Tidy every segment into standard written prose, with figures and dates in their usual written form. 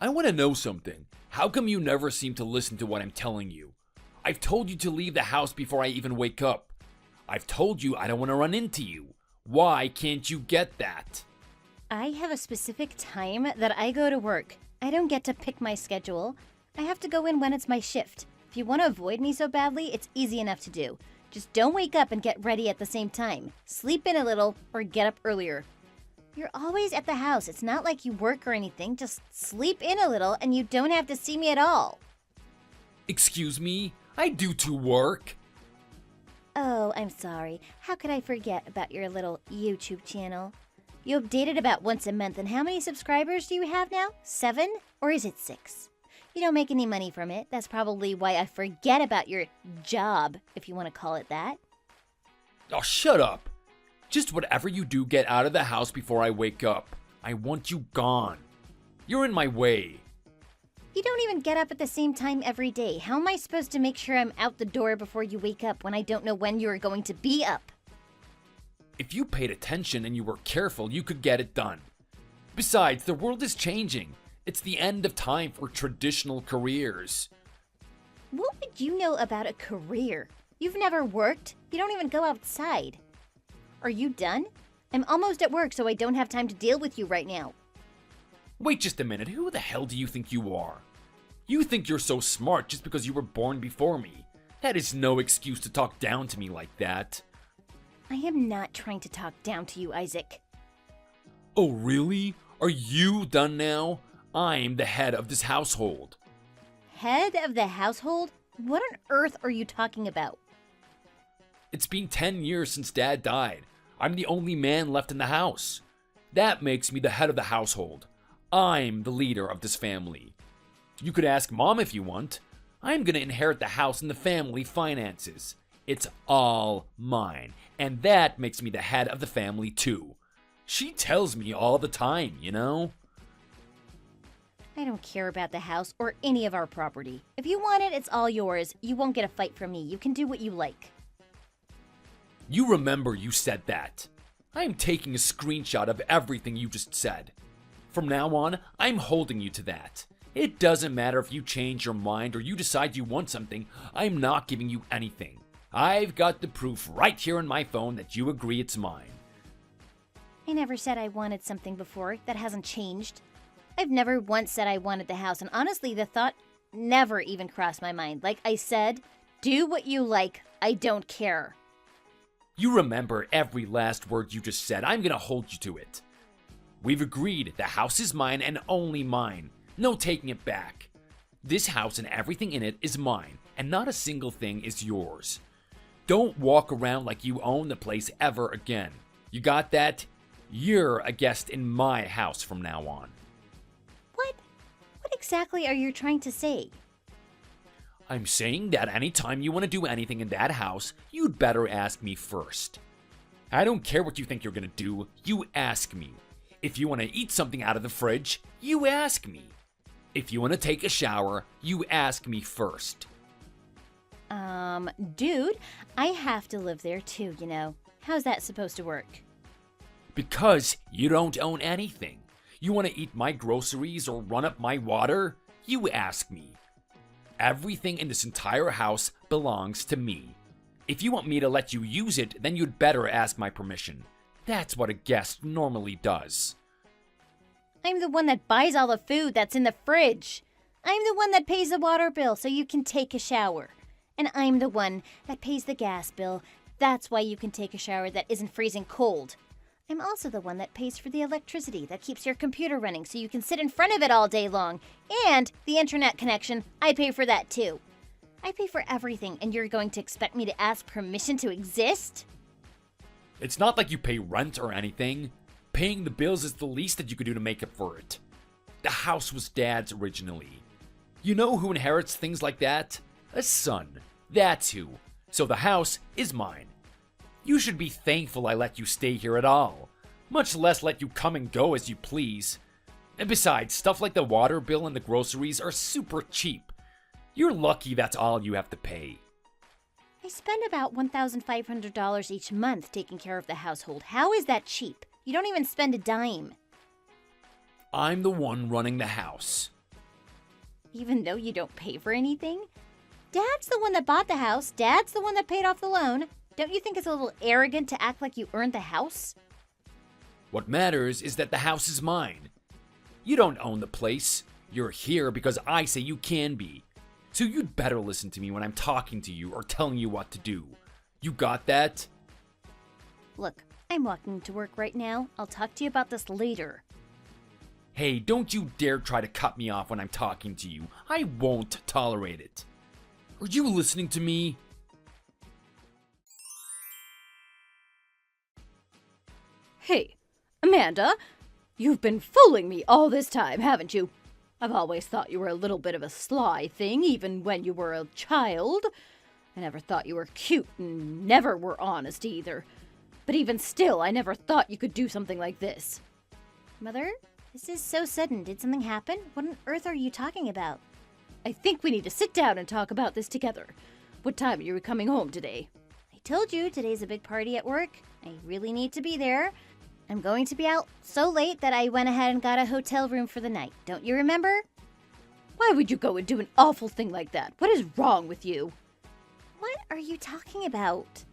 I want to know something. How come you never seem to listen to what I'm telling you? I've told you to leave the house before I even wake up. I've told you I don't want to run into you. Why can't you get that? I have a specific time that I go to work. I don't get to pick my schedule. I have to go in when it's my shift. If you want to avoid me so badly, it's easy enough to do. Just don't wake up and get ready at the same time. Sleep in a little or get up earlier. You're always at the house. It's not like you work or anything. Just sleep in a little and you don't have to see me at all. Excuse me? I do too work. Oh, I'm sorry. How could I forget about your little YouTube channel? You update it about once a month, and how many subscribers do you have now? 7? Or is it 6? You don't make any money from it. That's probably why I forget about your job, if you want to call it that. Oh, shut up. Just whatever you do, get out of the house before I wake up. I want you gone. You're in my way. You don't even get up at the same time every day. How am I supposed to make sure I'm out the door before you wake up when I don't know when you're going to be up? If you paid attention and you were careful, you could get it done. Besides, the world is changing. It's the end of time for traditional careers. What would you know about a career? You've never worked. You don't even go outside. Are you done? I'm almost at work, so I don't have time to deal with you right now. Wait just a minute, who the hell do you think you are? You think you're so smart just because you were born before me. That is no excuse to talk down to me like that. I am not trying to talk down to you, Isaac. Oh, really? Are you done now? I'm the head of this household. Head of the household? What on earth are you talking about? It's been 10 years since Dad died. I'm the only man left in the house. That makes me the head of the household. I'm the leader of this family. You could ask Mom if you want. I'm gonna inherit the house and the family finances. It's all mine, and that makes me the head of the family too. She tells me all the time, you know? I don't care about the house or any of our property. If you want it, it's all yours. You won't get a fight from me. You can do what you like. You remember you said that. I am taking a screenshot of everything you just said. From now on, I'm holding you to that. It doesn't matter if you change your mind or you decide you want something, I'm not giving you anything. I've got the proof right here on my phone that you agree it's mine. I never said I wanted something before. That hasn't changed. I've never once said I wanted the house, and honestly, the thought never even crossed my mind. Like I said, do what you like. I don't care. You remember every last word you just said. I'm gonna hold you to it. We've agreed the house is mine and only mine. No taking it back. This house and everything in it is mine, and not a single thing is yours. Don't walk around like you own the place ever again. You got that? You're a guest in my house from now on. What? What exactly are you trying to say? I'm saying that anytime you want to do anything in that house, you'd better ask me first. I don't care what you think you're gonna do, you ask me. If you want to eat something out of the fridge, you ask me. If you want to take a shower, you ask me first. Dude, I have to live there too, you know. How's that supposed to work? Because you don't own anything. You want to eat my groceries or run up my water? You ask me. Everything in this entire house belongs to me. If you want me to let you use it, then you'd better ask my permission. That's what a guest normally does. I'm the one that buys all the food that's in the fridge. I'm the one that pays the water bill so you can take a shower. And I'm the one that pays the gas bill. That's why you can take a shower that isn't freezing cold. I'm also the one that pays for the electricity that keeps your computer running so you can sit in front of it all day long. And the internet connection, I pay for that too. I pay for everything, and you're going to expect me to ask permission to exist? It's not like you pay rent or anything. Paying the bills is the least that you could do to make up for it. The house was Dad's originally. You know who inherits things like that? A son. That's who. So the house is mine. You should be thankful I let you stay here at all. Much less let you come and go as you please. And besides, stuff like the water bill and the groceries are super cheap. You're lucky that's all you have to pay. I spend about $1,500 each month taking care of the household. How is that cheap? You don't even spend a dime. I'm the one running the house. even though you don't pay for anything? Dad's the one that bought the house. Dad's the one that paid off the loan. Don't you think it's a little arrogant to act like you earned the house? What matters is that the house is mine. You don't own the place. You're here because I say you can be. So you'd better listen to me when I'm talking to you or telling you what to do. You got that? Look, I'm walking to work right now. I'll talk to you about this later. Hey, don't you dare try to cut me off when I'm talking to you. I won't tolerate it. Are you listening to me? Hey, Amanda, you've been fooling me all this time, haven't you? I've always thought you were a little bit of a sly thing, even when you were a child. I never thought you were cute and never were honest either. But even still, I never thought you could do something like this. Mother, this is so sudden. Did something happen? What on earth are you talking about? I think we need to sit down and talk about this together. What time are you coming home today? I told you today's a big party at work. I really need to be there. I'm going to be out so late that I went ahead and got a hotel room for the night. Don't you remember? Why would you go and do an awful thing like that? What is wrong with you? What are you talking about?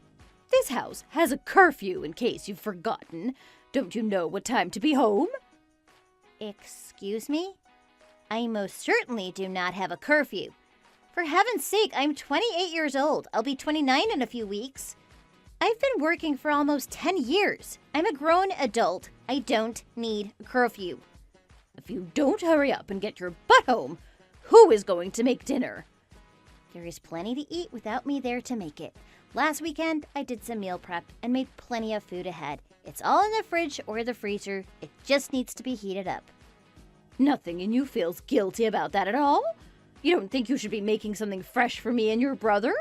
This house has a curfew, in case you've forgotten. Don't you know what time to be home? Excuse me? I most certainly do not have a curfew. For heaven's sake, I'm 28 years old. I'll be 29 in a few weeks. I've been working for almost 10 years. I'm a grown adult. I don't need a curfew. If you don't hurry up and get your butt home, who is going to make dinner? There is plenty to eat without me there to make it. Last weekend, I did some meal prep and made plenty of food ahead. It's all in the fridge or the freezer. It just needs to be heated up. Nothing in you feels guilty about that at all? You don't think you should be making something fresh for me and your brother?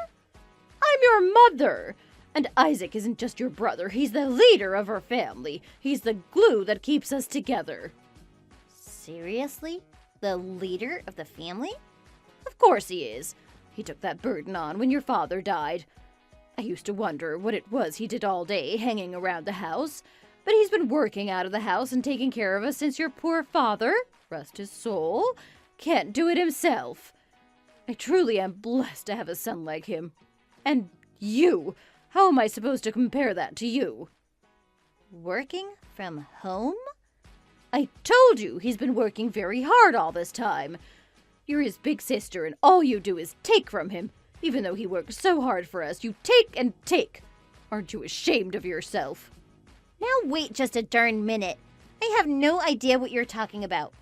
I'm your mother! And Isaac isn't just your brother, he's the leader of our family. He's the glue that keeps us together. Seriously? The leader of the family? Of course he is. He took that burden on when your father died. I used to wonder what it was he did all day hanging around the house, but he's been working out of the house and taking care of us since your poor father, rest his soul, can't do it himself. I truly am blessed to have a son like him. And you, how am I supposed to compare that to you? Working from home? I told you he's been working very hard all this time. You're his big sister and all you do is take from him. Even though he works so hard for us, you take and take. Aren't you ashamed of yourself? Now wait just a darn minute. I have no idea what you're talking about.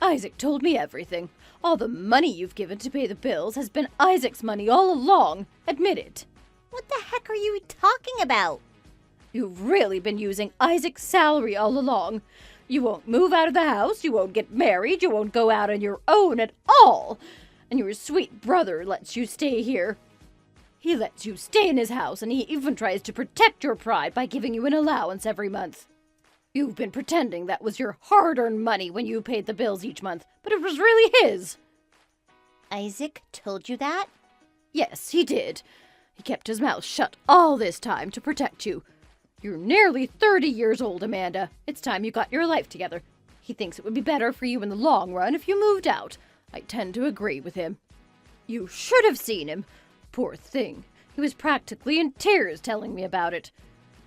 Isaac told me everything. All the money you've given to pay the bills has been Isaac's money all along. Admit it. What the heck are you talking about? You've really been using Isaac's salary all along. You won't move out of the house, you won't get married, you won't go out on your own at all. And your sweet brother lets you stay here. He lets you stay in his house, and he even tries to protect your pride by giving you an allowance every month. You've been pretending that was your hard-earned money when you paid the bills each month, but it was really his. Isaac told you that? Yes, he did. He kept his mouth shut all this time to protect you. You're nearly 30 years old, Amanda. It's time you got your life together. He thinks it would be better for you in the long run if you moved out. I tend to agree with him. You should have seen him. Poor thing. He was practically in tears telling me about it.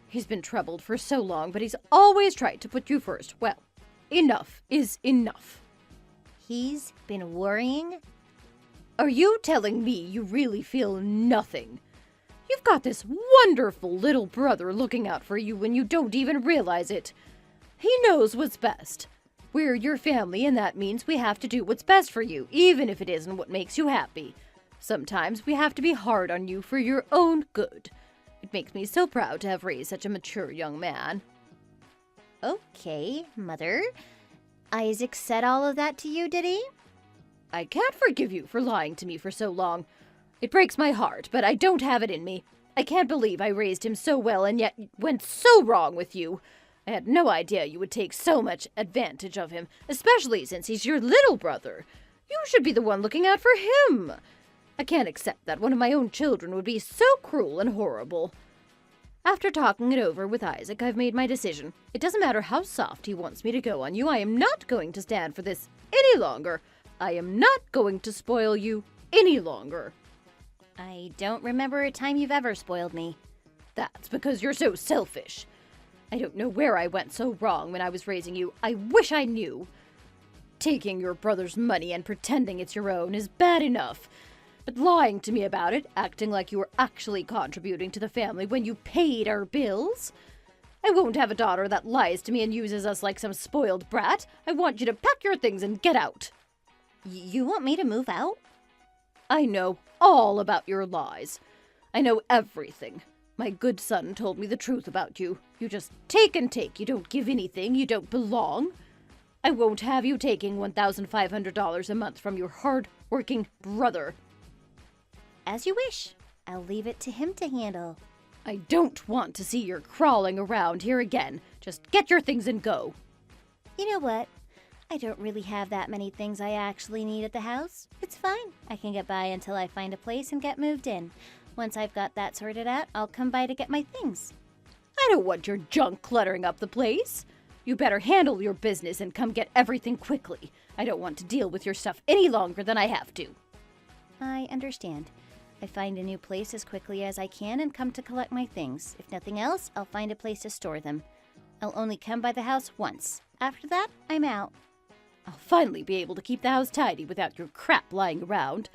He's been troubled for so long, but he's always tried to put you first. Well, enough is enough. He's been worrying? Are you telling me you really feel nothing? You've got this wonderful little brother looking out for you when you don't even realize it. He knows what's best. We're your family, and that means we have to do what's best for you, even if it isn't what makes you happy. Sometimes we have to be hard on you for your own good. It makes me so proud to have raised such a mature young man. Okay, Mother. Isaac said all of that to you, did he? I can't forgive you for lying to me for so long. It breaks my heart, but I don't have it in me. I can't believe I raised him so well and yet went so wrong with you. I had no idea you would take so much advantage of him, especially since he's your little brother. You should be the one looking out for him. I can't accept that one of my own children would be so cruel and horrible. After talking it over with Isaac, I've made my decision. It doesn't matter how soft he wants me to go on you, I am not going to stand for this any longer. I am not going to spoil you any longer. I don't remember a time you've ever spoiled me. That's because you're so selfish. I don't know where I went so wrong when I was raising you. I wish I knew. Taking your brother's money and pretending it's your own is bad enough. But lying to me about it, acting like you were actually contributing to the family when you paid our bills? I won't have a daughter that lies to me and uses us like some spoiled brat. I want you to pack your things and get out. You want me to move out? I know all about your lies. I know everything. My good son told me the truth about you. You just take and take. You don't give anything. You don't belong. I won't have you taking $1,500 a month from your hard-working brother. As you wish. I'll leave it to him to handle. I don't want to see you crawling around here again. Just get your things and go. You know what? I don't really have that many things I actually need at the house. It's fine. I can get by until I find a place and get moved in. Once I've got that sorted out, I'll come by to get my things. I don't want your junk cluttering up the place. You better handle your business and come get everything quickly. I don't want to deal with your stuff any longer than I have to. I understand. I find a new place as quickly as I can and come to collect my things. If nothing else, I'll find a place to store them. I'll only come by the house once. After that, I'm out. I'll finally be able to keep the house tidy without your crap lying around.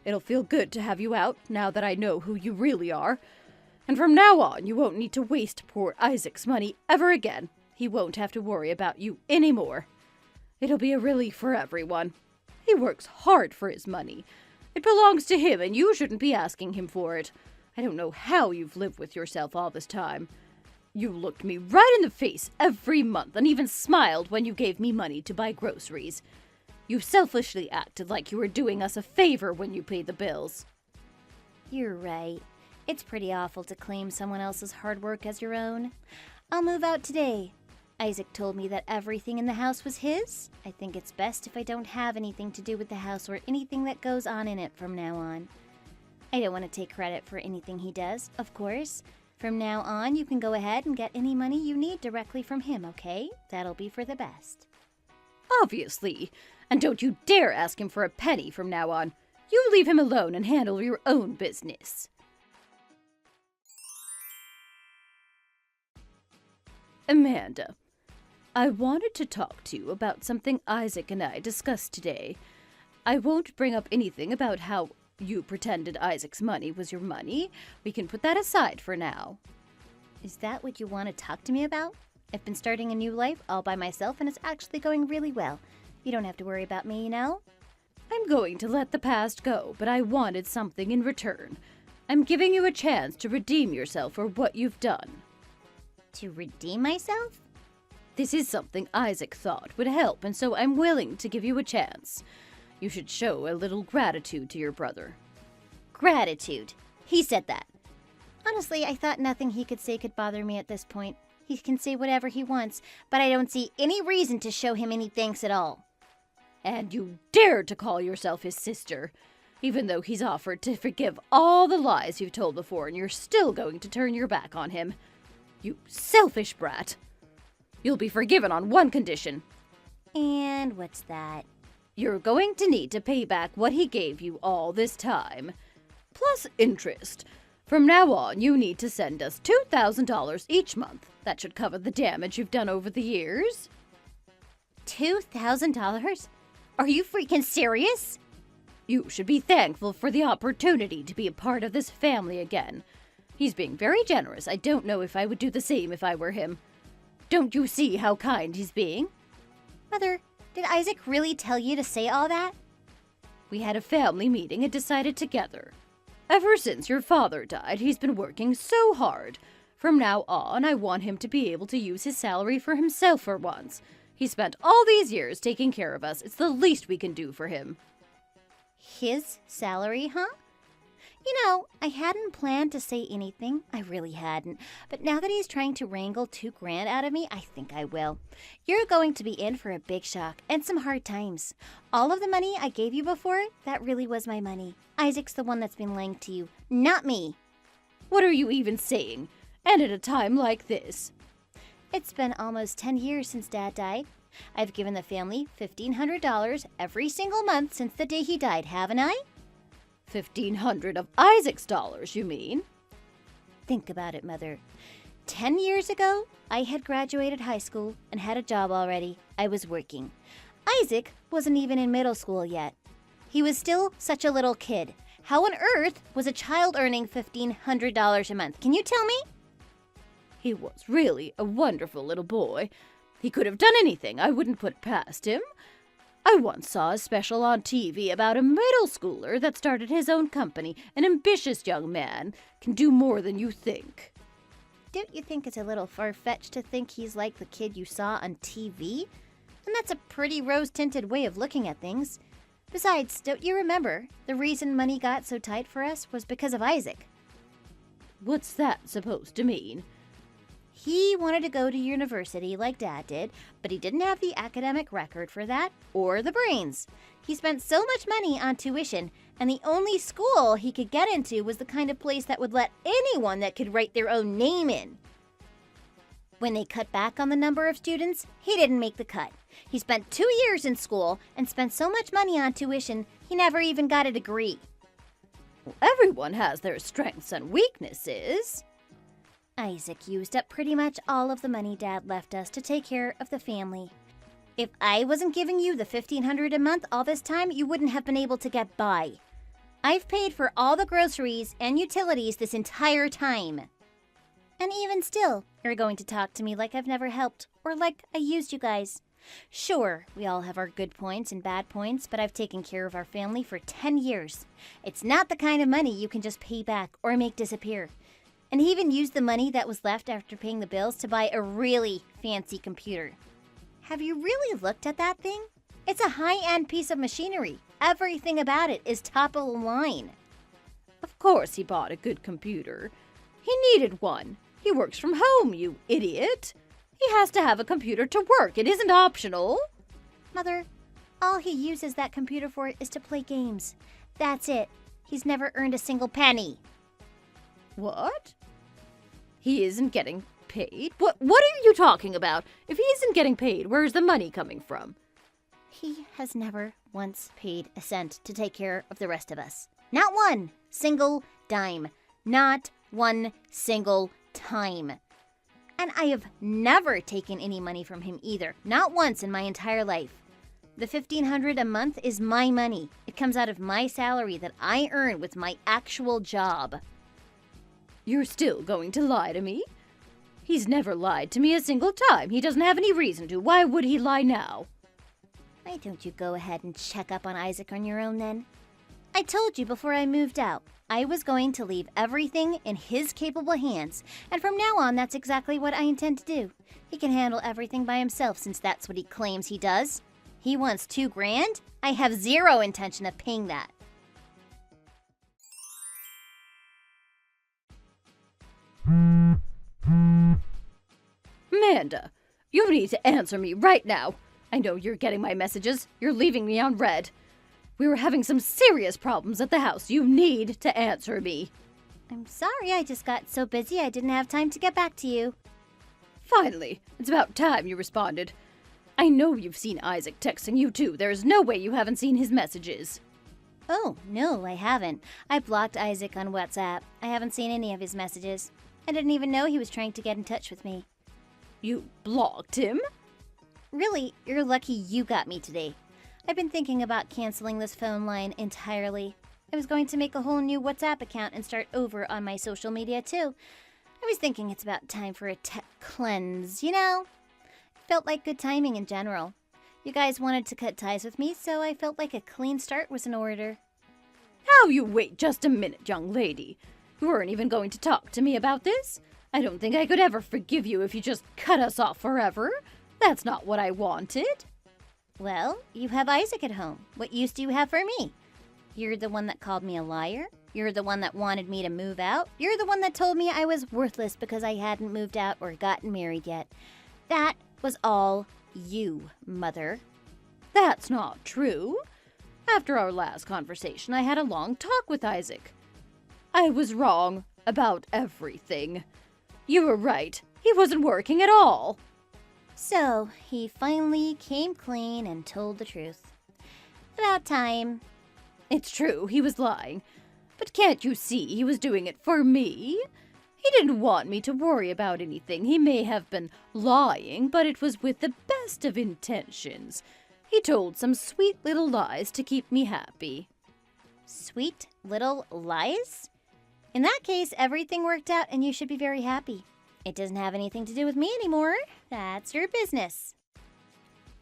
It'll feel good to have you out, now that I know who you really are. And from now on, you won't need to waste poor Isaac's money ever again. He won't have to worry about you anymore. It'll be a relief for everyone. He works hard for his money. It belongs to him, and you shouldn't be asking him for it. I don't know how you've lived with yourself all this time. You looked me right in the face every month and even smiled when you gave me money to buy groceries. You selfishly acted like you were doing us a favor when you paid the bills. You're right. It's pretty awful to claim someone else's hard work as your own. I'll move out today. Isaac told me that everything in the house was his. I think it's best if I don't have anything to do with the house or anything that goes on in it from now on. I don't want to take credit for anything he does, of course. From now on, you can go ahead and get any money you need directly from him, okay? That'll be for the best. Obviously. And don't you dare ask him for a penny from now on. You leave him alone and handle your own business. Amanda, I wanted to talk to you about something Isaac and I discussed today. I won't bring up anything about how you pretended Isaac's money was your money. We can put that aside for now. Is that what you want to talk to me about? I've been starting a new life all by myself and it's actually going really well. You don't have to worry about me, you know? I'm going to let the past go, but I wanted something in return. I'm giving you a chance to redeem yourself for what you've done. To redeem myself? This is something Isaac thought would help, and so I'm willing to give you a chance. You should show a little gratitude to your brother. Gratitude? He said that. Honestly, I thought nothing he could say could bother me at this point. He can say whatever he wants, but I don't see any reason to show him any thanks at all. And you dare to call yourself his sister, even though he's offered to forgive all the lies you've told before, and you're still going to turn your back on him. You selfish brat. You'll be forgiven on one condition. And what's that? You're going to need to pay back what he gave you all this time. Plus interest. From now on, you need to send us $2,000 each month. That should cover the damage you've done over the years. $2,000? Are you freaking serious? You should be thankful for the opportunity to be a part of this family again. He's being very generous. I don't know if I would do the same if I were him. Don't you see how kind he's being? Mother, did Isaac really tell you to say all that? We had a family meeting and decided together. Ever since your father died, he's been working so hard. From now on, I want him to be able to use his salary for himself for once. He spent all these years taking care of us. It's the least we can do for him. His salary, huh? You know, I hadn't planned to say anything. I really hadn't. But now that he's trying to wrangle $2,000 out of me, I think I will. You're going to be in for a big shock and some hard times. All of the money I gave you before, that really was my money. Isaac's the one that's been lying to you, not me. What are you even saying? And at a time like this? It's been almost 10 years since Dad died. I've given the family $1,500 every single month since the day he died, haven't I? 1,500 of Isaac's dollars, you mean? Think about it, Mother. 10 years ago, I had graduated high school and had a job already. I was working. Isaac wasn't even in middle school yet. He was still such a little kid. How on earth was a child earning $1,500 a month? Can you tell me? He was really a wonderful little boy. He could have done anything. I wouldn't put it past him. I once saw a special on TV about a middle schooler that started his own company. An ambitious young man can do more than you think. Don't you think it's a little far-fetched to think he's like the kid you saw on TV? And that's a pretty rose-tinted way of looking at things. Besides, don't you remember, the reason money got so tight for us was because of Isaac. What's that supposed to mean? He wanted to go to university like Dad did, but he didn't have the academic record for that or the brains. He spent so much money on tuition, and the only school he could get into was the kind of place that would let anyone that could write their own name in. When they cut back on the number of students, he didn't make the cut. He spent 2 years in school and spent so much money on tuition, he never even got a degree. Well, everyone has their strengths and weaknesses. Isaac used up pretty much all of the money Dad left us to take care of the family. If I wasn't giving you the $1,500 a month all this time, you wouldn't have been able to get by. I've paid for all the groceries and utilities this entire time. And even still, you're going to talk to me like I've never helped, or like I used you guys. Sure, we all have our good points and bad points, but I've taken care of our family for 10 years. It's not the kind of money you can just pay back or make disappear. And he even used the money that was left after paying the bills to buy a really fancy computer. Have you really looked at that thing? It's a high-end piece of machinery. Everything about it is top of the line. Of course he bought a good computer. He needed one. He works from home, you idiot. He has to have a computer to work. It isn't optional. Mother, all he uses that computer for is to play games. That's it. He's never earned a single penny. What? He isn't getting paid? What are you talking about? If he isn't getting paid, where's the money coming from? He has never once paid a cent to take care of the rest of us. Not one single dime. Not one single time. And I have never taken any money from him either. Not once in my entire life. The $1,500 a month is my money. It comes out of my salary that I earn with my actual job. You're still going to lie to me? He's never lied to me a single time. He doesn't have any reason to. Why would he lie now? Why don't you go ahead and check up on Isaac on your own then? I told you before I moved out, I was going to leave everything in his capable hands, and from now on that's exactly what I intend to do. He can handle everything by himself since that's what he claims he does. He wants $2,000? I have zero intention of paying that. Amanda, you need to answer me right now. I know you're getting my messages. You're leaving me on red. We were having some serious problems at the house. You need to answer me. I'm sorry, I just got so busy I didn't have time to get back to you. Finally, it's about time you responded. I know you've seen Isaac texting you too. There's no way you haven't seen his messages. Oh, no, I haven't. I blocked Isaac on WhatsApp. I haven't seen any of his messages. I didn't even know he was trying to get in touch with me. You blocked him? Really, you're lucky you got me today. I've been thinking about canceling this phone line entirely. I was going to make a whole new WhatsApp account and start over on my social media too. I was thinking it's about time for a tech cleanse, you know? It felt like good timing in general. You guys wanted to cut ties with me, so I felt like a clean start was in order. Now you wait just a minute, young lady. You weren't even going to talk to me about this? I don't think I could ever forgive you if you just cut us off forever. That's not what I wanted. Well, you have Isaac at home. What use do you have for me? You're the one that called me a liar. You're the one that wanted me to move out. You're the one that told me I was worthless because I hadn't moved out or gotten married yet. That was all you, Mother. That's not true. After our last conversation, I had a long talk with Isaac. I was wrong about everything. You were right. He wasn't working at all. So, he finally came clean and told the truth. About time. It's true, he was lying. But can't you see he was doing it for me? He didn't want me to worry about anything. He may have been lying, but it was with the best of intentions. He told some sweet little lies to keep me happy. Sweet little lies? In that case, everything worked out and you should be very happy. It doesn't have anything to do with me anymore. That's your business.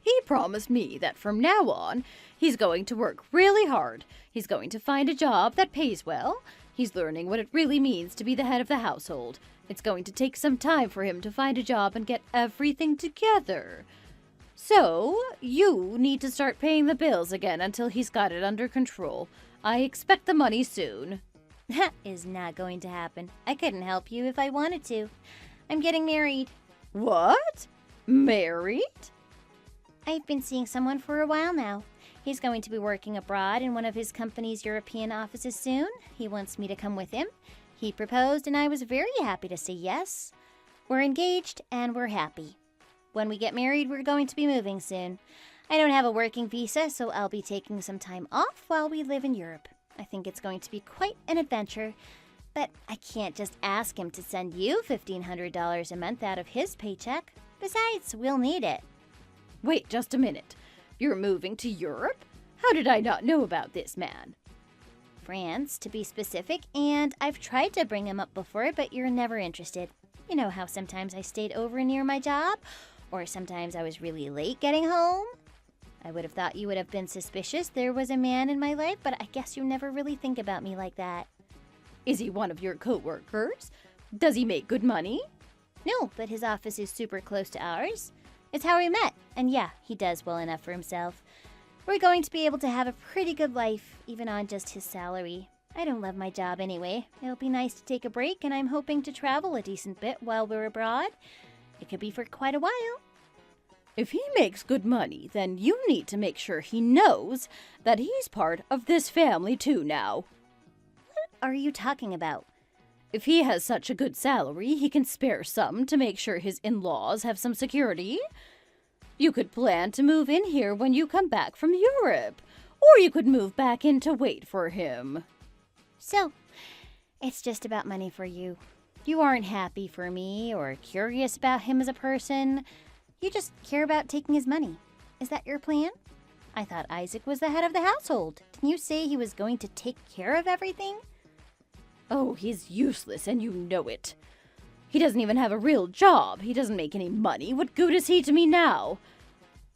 He promised me that from now on, he's going to work really hard. He's going to find a job that pays well. He's learning what it really means to be the head of the household. It's going to take some time for him to find a job and get everything together. So, you need to start paying the bills again until he's got it under control. I expect the money soon. That is not going to happen. I couldn't help you if I wanted to. I'm getting married. What? Married? I've been seeing someone for a while now. He's going to be working abroad in one of his company's European offices soon. He wants me to come with him. He proposed and I was very happy to say yes. We're engaged and we're happy. When we get married, we're going to be moving soon. I don't have a working visa, so I'll be taking some time off while we live in Europe. I think it's going to be quite an adventure, but I can't just ask him to send you $1,500 a month out of his paycheck. Besides, we'll need it. Wait just a minute. You're moving to Europe? How did I not know about this man? France, to be specific, and I've tried to bring him up before, but you're never interested. You know how sometimes I stayed over near my job, or sometimes I was really late getting home? I would have thought you would have been suspicious there was a man in my life, but I guess you never really think about me like that. Is he one of your co-workers? Does he make good money? No, but his office is super close to ours. It's how we met, and yeah, he does well enough for himself. We're going to be able to have a pretty good life, even on just his salary. I don't love my job anyway. It'll be nice to take a break, and I'm hoping to travel a decent bit while we're abroad. It could be for quite a while. If he makes good money, then you need to make sure he knows that he's part of this family too now. What are you talking about? If he has such a good salary, he can spare some to make sure his in-laws have some security. You could plan to move in here when you come back from Europe, or you could move back in to wait for him. So, it's just about money for you. You aren't happy for me or curious about him as a person. You just care about taking his money. Is that your plan? I thought Isaac was the head of the household. Didn't you say he was going to take care of everything? Oh, he's useless and you know it. He doesn't even have a real job. He doesn't make any money. What good is he to me now?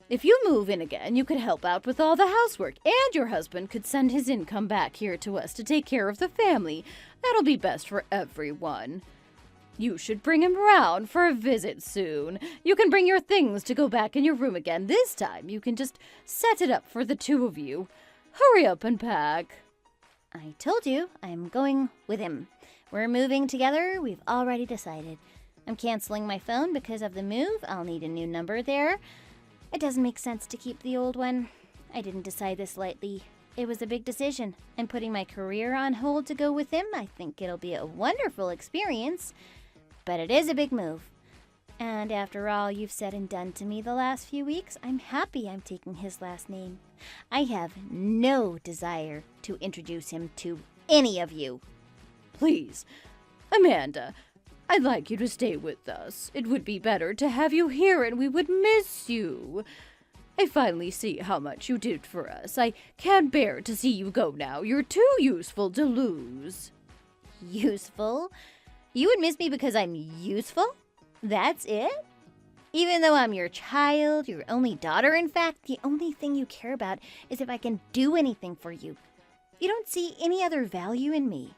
If you move in again, you could help out with all the housework, and your husband could send his income back here to us to take care of the family. That'll be best for everyone. You should bring him around for a visit soon. You can bring your things to go back in your room again. This time, you can just set it up for the two of you. Hurry up and pack. I told you, I'm going with him. We're moving together. We've already decided. I'm canceling my phone because of the move. I'll need a new number there. It doesn't make sense to keep the old one. I didn't decide this lightly. It was a big decision. I'm putting my career on hold to go with him. I think it'll be a wonderful experience, but it is a big move. And after all you've said and done to me the last few weeks, I'm happy I'm taking his last name. I have no desire to introduce him to any of you. Please, Amanda, I'd like you to stay with us. It would be better to have you here and we would miss you. I finally see how much you did for us. I can't bear to see you go now. You're too useful to lose. Useful? You would miss me because I'm useful? That's it? Even though I'm your child, your only daughter, in fact, the only thing you care about is if I can do anything for you. You don't see any other value in me.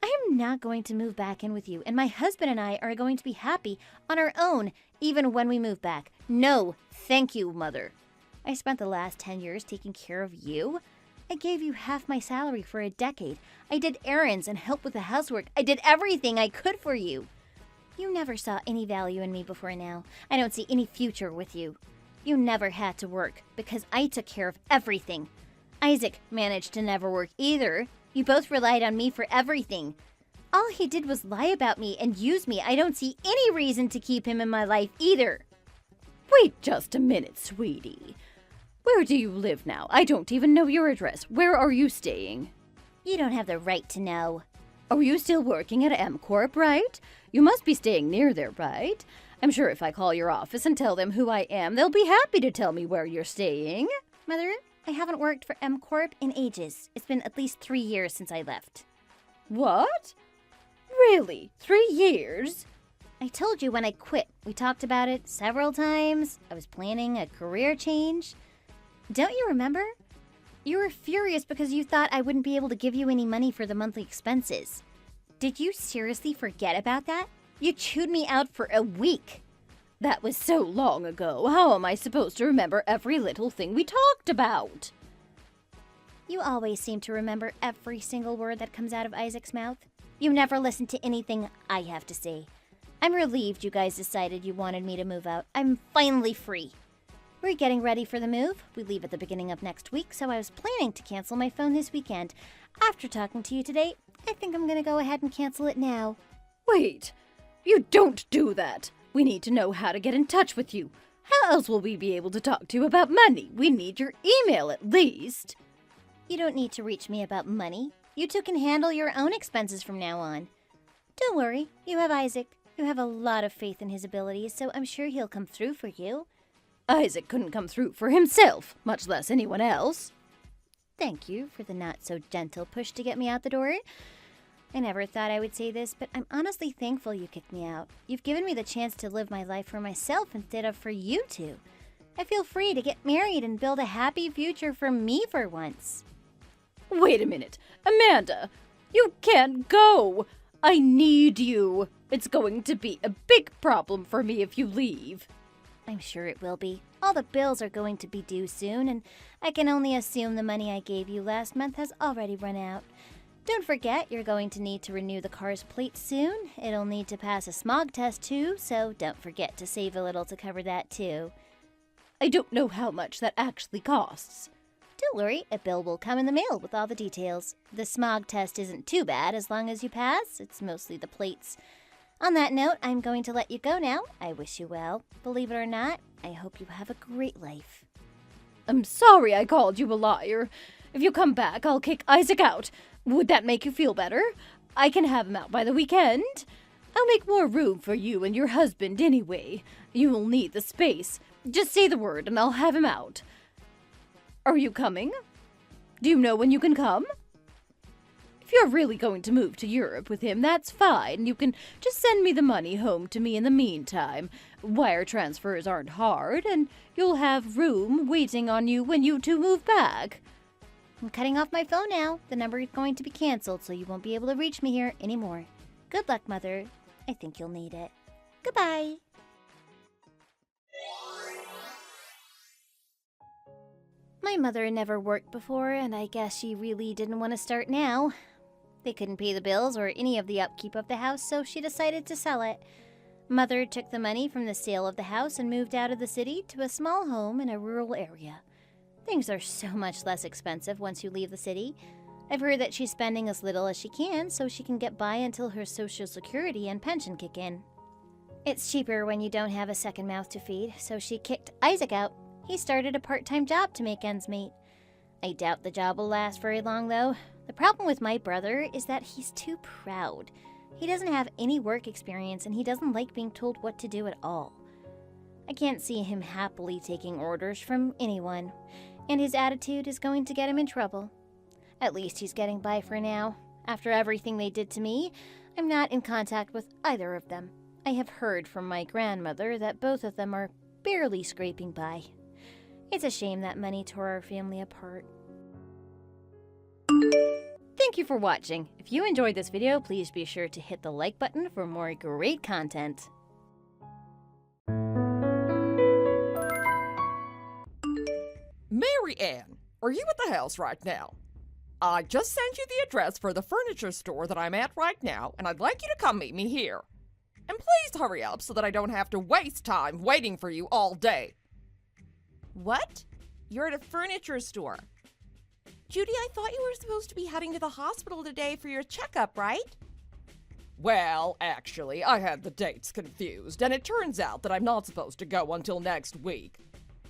I am not going to move back in with you, and my husband and I are going to be happy on our own, even when we move back. No, thank you, Mother. I spent the last 10 years taking care of you. I gave you half my salary for a decade. I did errands and helped with the housework. I did everything I could for you. You never saw any value in me before now. I don't see any future with you. You never had to work because I took care of everything. Isaac managed to never work either. You both relied on me for everything. All he did was lie about me and use me. I don't see any reason to keep him in my life either. Wait just a minute, sweetie. Where do you live now? I don't even know your address. Where are you staying? You don't have the right to know. Are you still working at M Corp, right? You must be staying near there, right? I'm sure if I call your office and tell them who I am, they'll be happy to tell me where you're staying. Mother, I haven't worked for M Corp in ages. It's been at least 3 years since I left. What? Really? 3 years? I told you when I quit. We talked about it several times. I was planning a career change. Don't you remember? You were furious because you thought I wouldn't be able to give you any money for the monthly expenses. Did you seriously forget about that? You chewed me out for a week. That was so long ago. How am I supposed to remember every little thing we talked about? You always seem to remember every single word that comes out of Isaac's mouth. You never listen to anything I have to say. I'm relieved you guys decided you wanted me to move out. I'm finally free. We're getting ready for the move. We leave at the beginning of next week, so I was planning to cancel my phone this weekend. After talking to you today, I think I'm gonna go ahead and cancel it now. Wait, you don't do that. We need to know how to get in touch with you. How else will we be able to talk to you about money? We need your email at least. You don't need to reach me about money. You two can handle your own expenses from now on. Don't worry, you have Isaac. You have a lot of faith in his abilities, so I'm sure he'll come through for you. Isaac couldn't come through for himself, much less anyone else. Thank you for the not-so-gentle push to get me out the door. I never thought I would say this, but I'm honestly thankful you kicked me out. You've given me the chance to live my life for myself instead of for you two. I feel free to get married and build a happy future for me for once. Wait a minute. Amanda, you can't go. I need you. It's going to be a big problem for me if you leave. I'm sure it will be. All the bills are going to be due soon, and I can only assume the money I gave you last month has already run out. Don't forget, you're going to need to renew the car's plate soon. It'll need to pass a smog test too, so don't forget to save a little to cover that too. I don't know how much that actually costs. Don't worry, a bill will come in the mail with all the details. The smog test isn't too bad as long as you pass. It's mostly the plates. On that note, I'm going to let you go now. I wish you well. Believe it or not, I hope you have a great life. I'm sorry I called you a liar. If you come back, I'll kick Isaac out. Would that make you feel better? I can have him out by the weekend. I'll make more room for you and your husband anyway. You'll need the space. Just say the word and I'll have him out. Are you coming? Do you know when you can come? If you're really going to move to Europe with him, that's fine. You can just send me the money home to me in the meantime. Wire transfers aren't hard, and you'll have room waiting on you when you two move back. I'm cutting off my phone now. The number is going to be canceled, so you won't be able to reach me here anymore. Good luck, Mother. I think you'll need it. Goodbye. My mother never worked before, and I guess she really didn't want to start now. They couldn't pay the bills or any of the upkeep of the house, so she decided to sell it. Mother took the money from the sale of the house and moved out of the city to a small home in a rural area. Things are so much less expensive once you leave the city. I've heard that she's spending as little as she can so she can get by until her Social Security and pension kick in. It's cheaper when you don't have a second mouth to feed, so she kicked Isaac out. He started a part-time job to make ends meet. I doubt the job will last very long, though. The problem with my brother is that he's too proud. He doesn't have any work experience, and he doesn't like being told what to do at all. I can't see him happily taking orders from anyone, and his attitude is going to get him in trouble. At least he's getting by for now. After everything they did to me, I'm not in contact with either of them. I have heard from my grandmother that both of them are barely scraping by. It's a shame that money tore our family apart. Thank you for watching. If you enjoyed this video, please be sure to hit the like button for more great content. Mary Ann, are you at the house right now? I just sent you the address for the furniture store that I'm at right now, and I'd like you to come meet me here. And please hurry up so that I don't have to waste time waiting for you all day. What? You're at a furniture store. Judy, I thought you were supposed to be heading to the hospital today for your checkup, right? Well, actually, I had the dates confused, and it turns out that I'm not supposed to go until next week.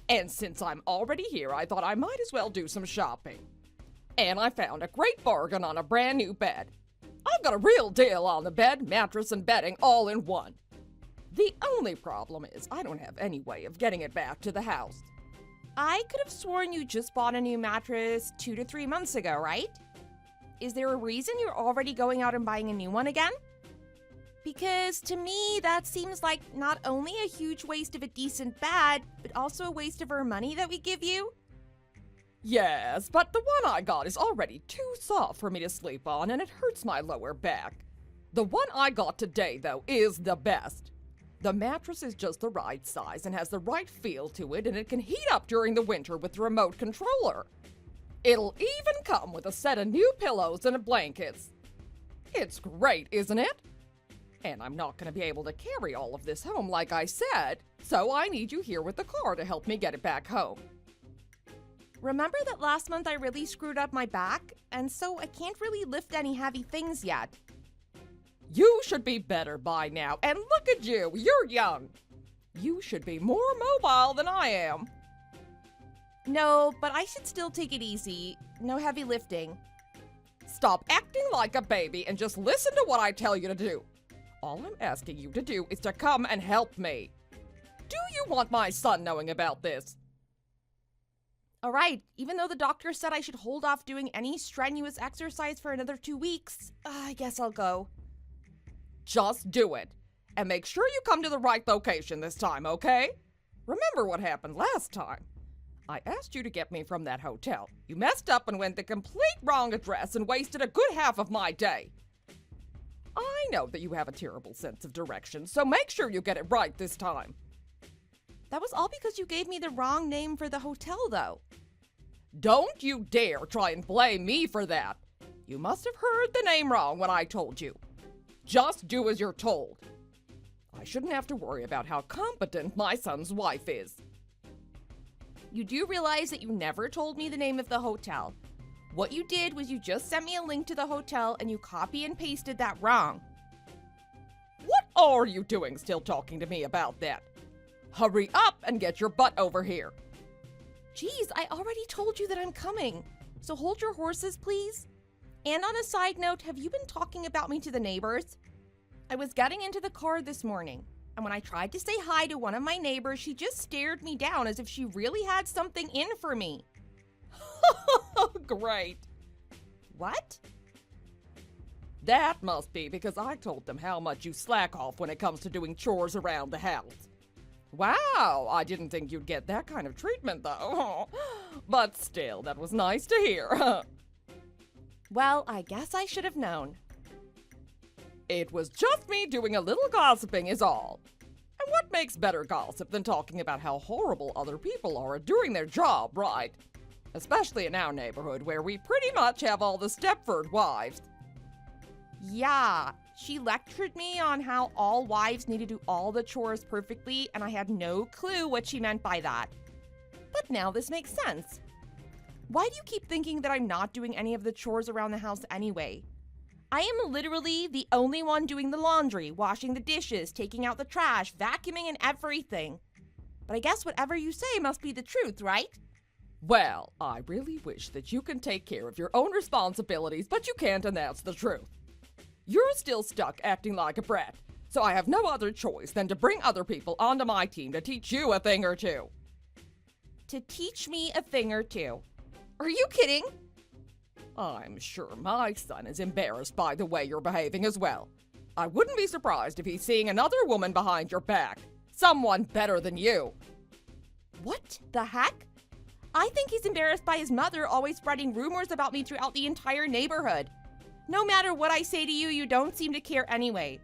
And since I'm already here, I thought I might as well do some shopping. And I found a great bargain on a brand new bed. I've got a real deal on the bed, mattress, and bedding all in one. The only problem is I don't have any way of getting it back to the house. I could have sworn you just bought a new mattress 2 to 3 months ago, right? Is there a reason you're already going out and buying a new one again? Because to me, that seems like not only a huge waste of a decent bed, but also a waste of our money that we give you. Yes, but the one I got is already too soft for me to sleep on, and it hurts my lower back. The one I got today, though, is the best. The mattress is just the right size and has the right feel to it, and it can heat up during the winter with the remote controller. It'll even come with a set of new pillows and blankets. It's great, isn't it? And I'm not going to be able to carry all of this home like I said, so I need you here with the car to help me get it back home. Remember that last month I really screwed up my back, and so I can't really lift any heavy things yet. You should be better by now, and look at you, you're young. You should be more mobile than I am. No, but I should still take it easy. No heavy lifting. Stop acting like a baby and just listen to what I tell you to do. All I'm asking you to do is to come and help me. Do you want my son knowing about this? All right, even though the doctor said I should hold off doing any strenuous exercise for another 2 weeks, I guess I'll go. Just do it. And make sure you come to the right location this time, okay? Remember what happened last time. I asked you to get me from that hotel. You messed up and went the complete wrong address and wasted a good half of my day. I know that you have a terrible sense of direction, so make sure you get it right this time. That was all because you gave me the wrong name for the hotel, though. Don't you dare try and blame me for that. You must have heard the name wrong when I told you. Just do as you're told. I shouldn't have to worry about how competent my son's wife is. You do realize that you never told me the name of the hotel. What you did was you just sent me a link to the hotel and you copy and pasted that wrong. What are you doing still talking to me about that? Hurry up and get your butt over here. Geez, I already told you that I'm coming. So hold your horses, please. And on a side note, have you been talking about me to the neighbors? I was getting into the car this morning, and when I tried to say hi to one of my neighbors, she just stared me down as if she really had something in for me. Great. What? That must be because I told them how much you slack off when it comes to doing chores around the house. Wow, I didn't think you'd get that kind of treatment, though. But still, that was nice to hear. Well, I guess I should have known. It was just me doing a little gossiping is all. And what makes better gossip than talking about how horrible other people are at doing their job, right? Especially in our neighborhood where we pretty much have all the Stepford wives. Yeah, she lectured me on how all wives need to do all the chores perfectly, and I had no clue what she meant by that. But now this makes sense. Why do you keep thinking that I'm not doing any of the chores around the house anyway? I am literally the only one doing the laundry, washing the dishes, taking out the trash, vacuuming, and everything. But I guess whatever you say must be the truth, right? Well, I really wish that you can take care of your own responsibilities, but you can't, and that's the truth. You're still stuck acting like a brat, so I have no other choice than to bring other people onto my team to teach you a thing or two. To teach me a thing or two. Are you kidding? I'm sure my son is embarrassed by the way you're behaving as well. I wouldn't be surprised if he's seeing another woman behind your back. Someone better than you. What the heck? I think he's embarrassed by his mother always spreading rumors about me throughout the entire neighborhood. No matter what I say to you, you don't seem to care anyway.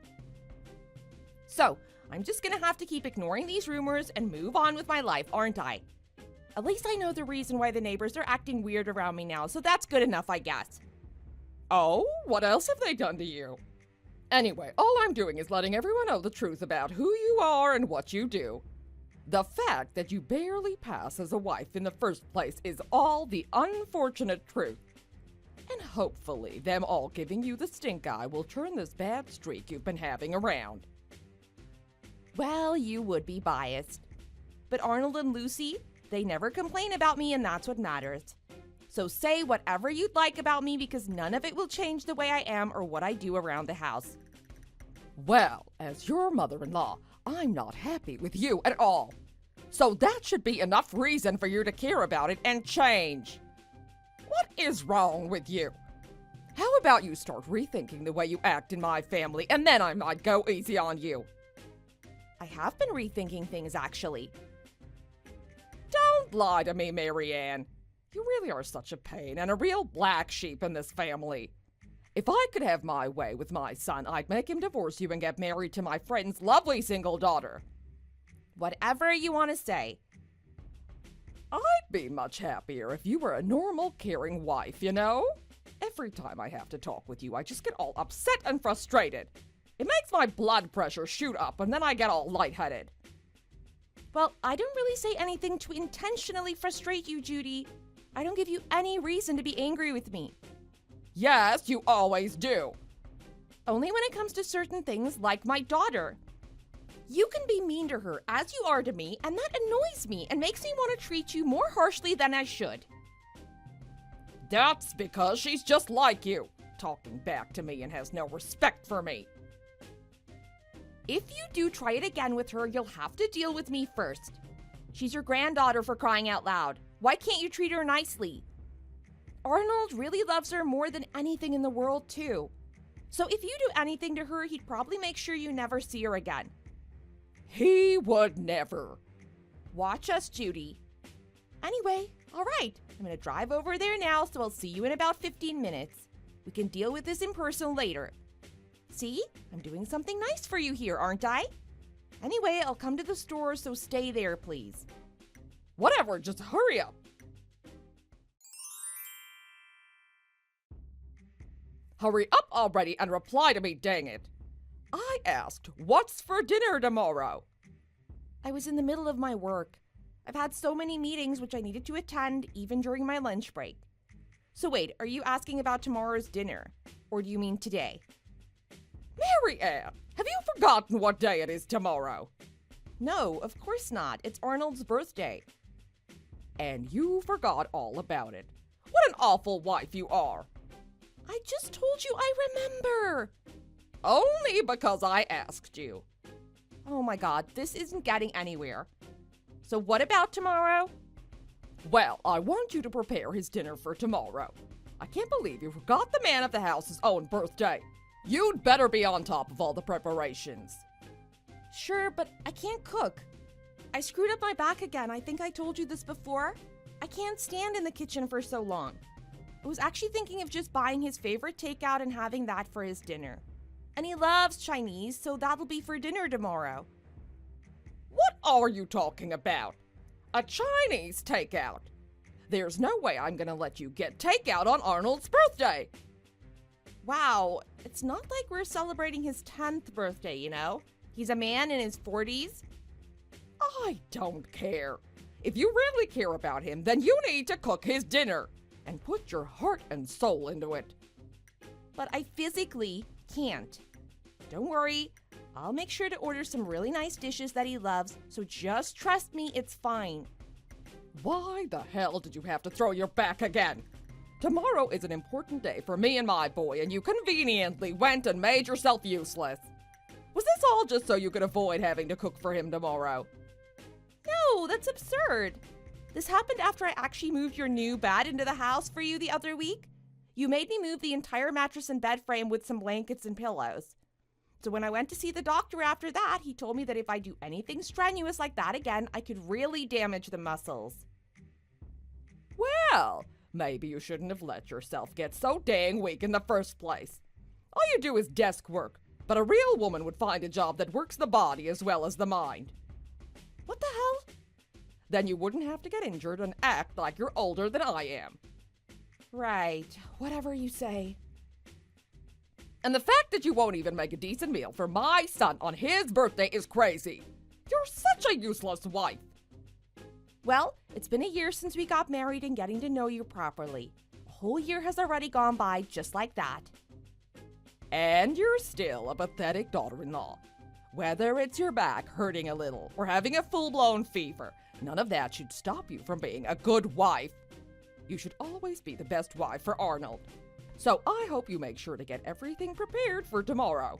So, I'm just gonna have to keep ignoring these rumors and move on with my life, aren't I? At least I know the reason why the neighbors are acting weird around me now, so that's good enough, I guess. Oh, what else have they done to you? Anyway, all I'm doing is letting everyone know the truth about who you are and what you do. The fact that you barely pass as a wife in the first place is all the unfortunate truth. And hopefully, them all giving you the stink eye will turn this bad streak you've been having around. Well, you would be biased. But Arnold and Lucy, they never complain about me, and that's what matters. So say whatever you'd like about me, because none of it will change the way I am or what I do around the house. Well, as your mother-in-law, I'm not happy with you at all. So that should be enough reason for you to care about it and change. What is wrong with you? How about you start rethinking the way you act in my family, and then I might go easy on you. I have been rethinking things, actually. Don't lie to me, Marianne. You really are such a pain and a real black sheep in this family. If I could have my way with my son, I'd make him divorce you and get married to my friend's lovely single daughter. Whatever you want to say. I'd be much happier if you were a normal, caring wife, you know? Every time I have to talk with you, I just get all upset and frustrated. It makes my blood pressure shoot up, and then I get all lightheaded. Well, I don't really say anything to intentionally frustrate you, Judy. I don't give you any reason to be angry with me. Yes, you always do. Only when it comes to certain things, like my daughter. You can be mean to her as you are to me, and that annoys me and makes me want to treat you more harshly than I should. That's because she's just like you, talking back to me and has no respect for me. If you do try it again with her, you'll have to deal with me first. She's your granddaughter, for crying out loud. Why can't you treat her nicely? Arnold really loves her more than anything in the world, too. So if you do anything to her, he'd probably make sure you never see her again. He would never. Watch us, Judy. Anyway, all right. I'm going to drive over there now, so I'll see you in about 15 minutes. We can deal with this in person later. See? I'm doing something nice for you here, aren't I? Anyway, I'll come to the store, so stay there, please. Whatever, just hurry up. Hurry up already and reply to me, dang it. I asked, what's for dinner tomorrow? I was in the middle of my work. I've had so many meetings which I needed to attend, even during my lunch break. So wait, are you asking about tomorrow's dinner? Or do you mean today? Mary Ann, have you forgotten what day it is tomorrow? No, of course not. It's Arnold's birthday. And you forgot all about it. What an awful wife you are. I just told you I remember. Only because I asked you. Oh my God, this isn't getting anywhere. So what about tomorrow? Well, I want you to prepare his dinner for tomorrow. I can't believe you forgot the man of the house's own birthday. You'd better be on top of all the preparations. Sure, but I can't cook. I screwed up my back again. I think I told you this before. I can't stand in the kitchen for so long. I was actually thinking of just buying his favorite takeout and having that for his dinner. And he loves Chinese, so that'll be for dinner tomorrow. What are you talking about? A Chinese takeout? There's no way I'm gonna let you get takeout on Arnold's birthday. Wow, it's not like we're celebrating his 10th birthday, you know? He's a man in his 40s. I don't care. If you really care about him, then you need to cook his dinner and put your heart and soul into it. But I physically can't. Don't worry, I'll make sure to order some really nice dishes that he loves, so just trust me, it's fine. Why the hell did you have to throw your back again? Tomorrow is an important day for me and my boy, and you conveniently went and made yourself useless. Was this all just so you could avoid having to cook for him tomorrow? No, that's absurd. This happened after I actually moved your new bed into the house for you the other week. You made me move the entire mattress and bed frame with some blankets and pillows. So when I went to see the doctor after that, he told me that if I do anything strenuous like that again, I could really damage the muscles. Well, maybe you shouldn't have let yourself get so dang weak in the first place. All you do is desk work, but a real woman would find a job that works the body as well as the mind. What the hell? Then you wouldn't have to get injured and act like you're older than I am. Right, whatever you say. And the fact that you won't even make a decent meal for my son on his birthday is crazy. You're such a useless wife. Well, it's been a year since we got married and getting to know you properly. A whole year has already gone by just like that. And you're still a pathetic daughter-in-law. Whether it's your back hurting a little or having a full-blown fever, none of that should stop you from being a good wife. You should always be the best wife for Arnold. So I hope you make sure to get everything prepared for tomorrow.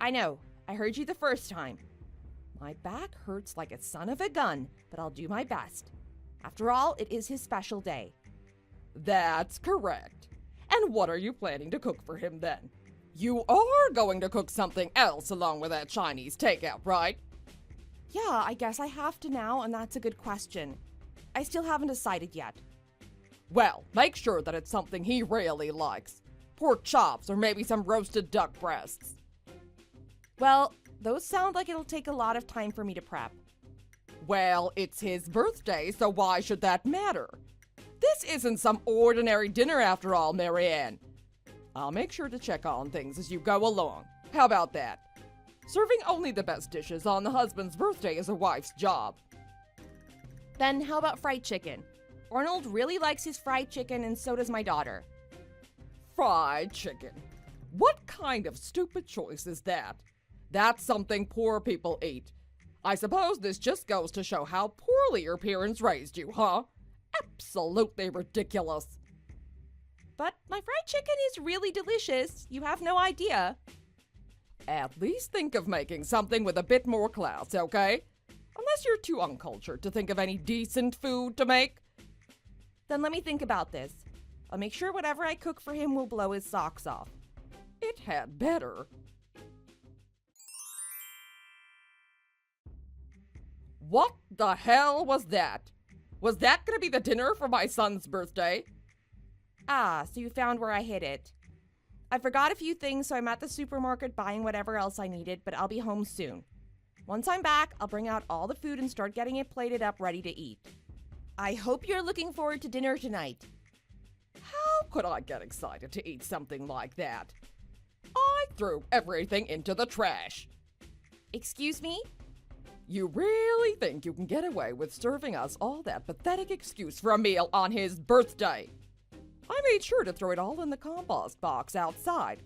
I know, I heard you the first time. My back hurts like a son of a gun, but I'll do my best. After all, it is his special day. That's correct. And what are you planning to cook for him then? You are going to cook something else along with that Chinese takeout, right? Yeah, I guess I have to now, and that's a good question. I still haven't decided yet. Well, make sure that it's something he really likes. Pork chops or maybe some roasted duck breasts. Well, those sound like it'll take a lot of time for me to prep. Well, it's his birthday, so why should that matter? This isn't some ordinary dinner after all, Marianne. I'll make sure to check on things as you go along. How about that? Serving only the best dishes on the husband's birthday is a wife's job. Then how about fried chicken? Arnold really likes his fried chicken, and so does my daughter. Fried chicken? What kind of stupid choice is that? That's something poor people eat. I suppose this just goes to show how poorly your parents raised you, huh? Absolutely ridiculous. But my fried chicken is really delicious. You have no idea. At least think of making something with a bit more class, okay? Unless you're too uncultured to think of any decent food to make. Then let me think about this. I'll make sure whatever I cook for him will blow his socks off. It had better. What the hell was that? Was that gonna be the dinner for my son's birthday? Ah, so you found where I hid it. I forgot a few things, so I'm at the supermarket buying whatever else I needed, but I'll be home soon. Once I'm back, I'll bring out all the food and start getting it plated up ready to eat. I hope you're looking forward to dinner tonight. How could I get excited to eat something like that? I threw everything into the trash. Excuse me? You really think you can get away with serving us all that pathetic excuse for a meal on his birthday? I made sure to throw it all in the compost box outside.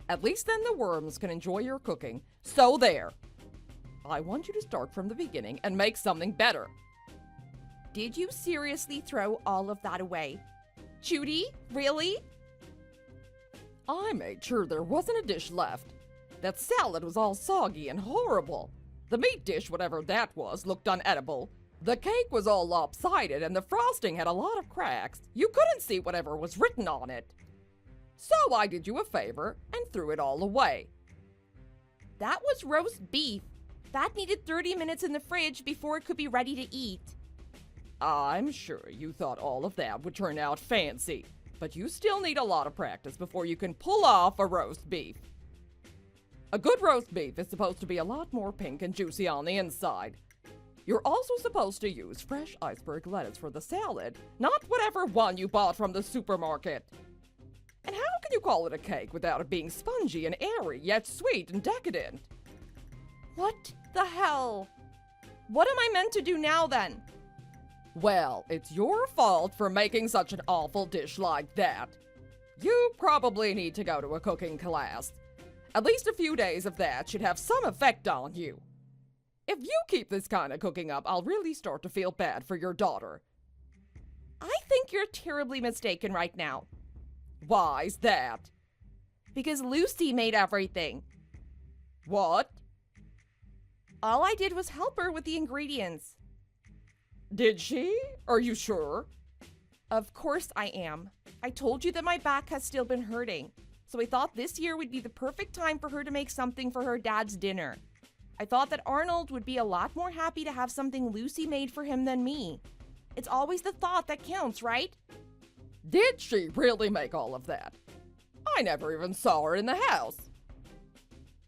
At least then the worms can enjoy your cooking. So there. I want you to start from the beginning and make something better. Did you seriously throw all of that away? Judy, really? I made sure there wasn't a dish left. That salad was all soggy and horrible. The meat dish, whatever that was, looked unedible. The cake was all lopsided and the frosting had a lot of cracks. You couldn't see whatever was written on it. So I did you a favor and threw it all away. That was roast beef. That needed 30 minutes in the fridge before it could be ready to eat. I'm sure you thought all of that would turn out fancy, but you still need a lot of practice before you can pull off a roast beef. A good roast beef is supposed to be a lot more pink and juicy on the inside. You're also supposed to use fresh iceberg lettuce for the salad, not whatever one you bought from the supermarket. And how can you call it a cake without it being spongy and airy, yet sweet and decadent? What the hell? What am I meant to do now then? Well, it's your fault for making such an awful dish like that. You probably need to go to a cooking class. At least a few days of that should have some effect on you. If you keep this kind of cooking up, I'll really start to feel bad for your daughter. I think you're terribly mistaken right now. Why's that? Because Lucy made everything. What? All I did was help her with the ingredients. Did she? Are you sure? Of course I am. I told you that my back has still been hurting. So I thought this year would be the perfect time for her to make something for her dad's dinner. I thought that Arnold would be a lot more happy to have something Lucy made for him than me. It's always the thought that counts, right? Did she really make all of that? I never even saw her in the house.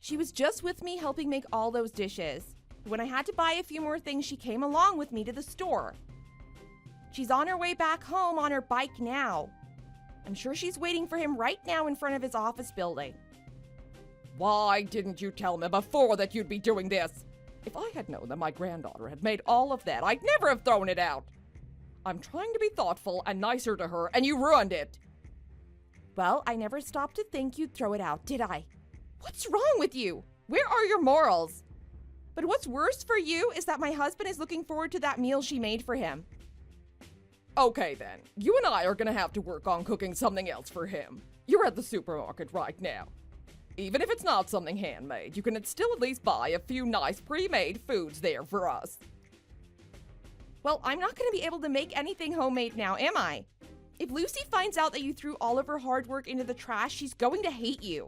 She was just with me helping make all those dishes. When I had to buy a few more things, she came along with me to the store. She's on her way back home on her bike now. I'm sure she's waiting for him right now in front of his office building. Why didn't you tell me before that you'd be doing this? If I had known that my granddaughter had made all of that, I'd never have thrown it out. I'm trying to be thoughtful and nicer to her, and you ruined it. Well, I never stopped to think you'd throw it out, did I? What's wrong with you? Where are your morals? But what's worse for you is that my husband is looking forward to that meal she made for him. Okay then, you and I are gonna have to work on cooking something else for him. You're at the supermarket right now. Even if it's not something handmade, you can still at least buy a few nice pre-made foods there for us. Well, I'm not going to be able to make anything homemade now, am I? If Lucy finds out that you threw all of her hard work into the trash, she's going to hate you.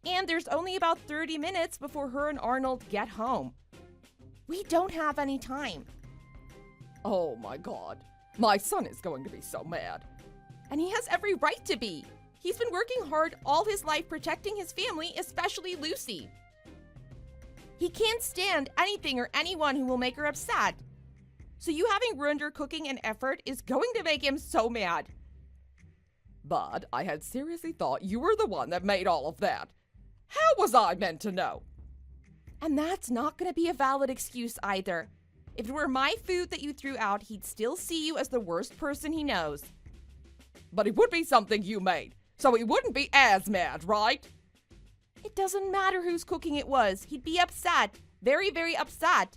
And there's only about 30 minutes before her and Arnold get home. We don't have any time. Oh my god, my son is going to be so mad. And he has every right to be. He's been working hard all his life protecting his family, especially Lucy. He can't stand anything or anyone who will make her upset. So you having ruined her cooking and effort is going to make him so mad. But I had seriously thought you were the one that made all of that. How was I meant to know? And that's not going to be a valid excuse either. If it were my food that you threw out, he'd still see you as the worst person he knows. But it would be something you made, so he wouldn't be as mad, right? It doesn't matter whose cooking it was. He'd be upset. Very, very upset.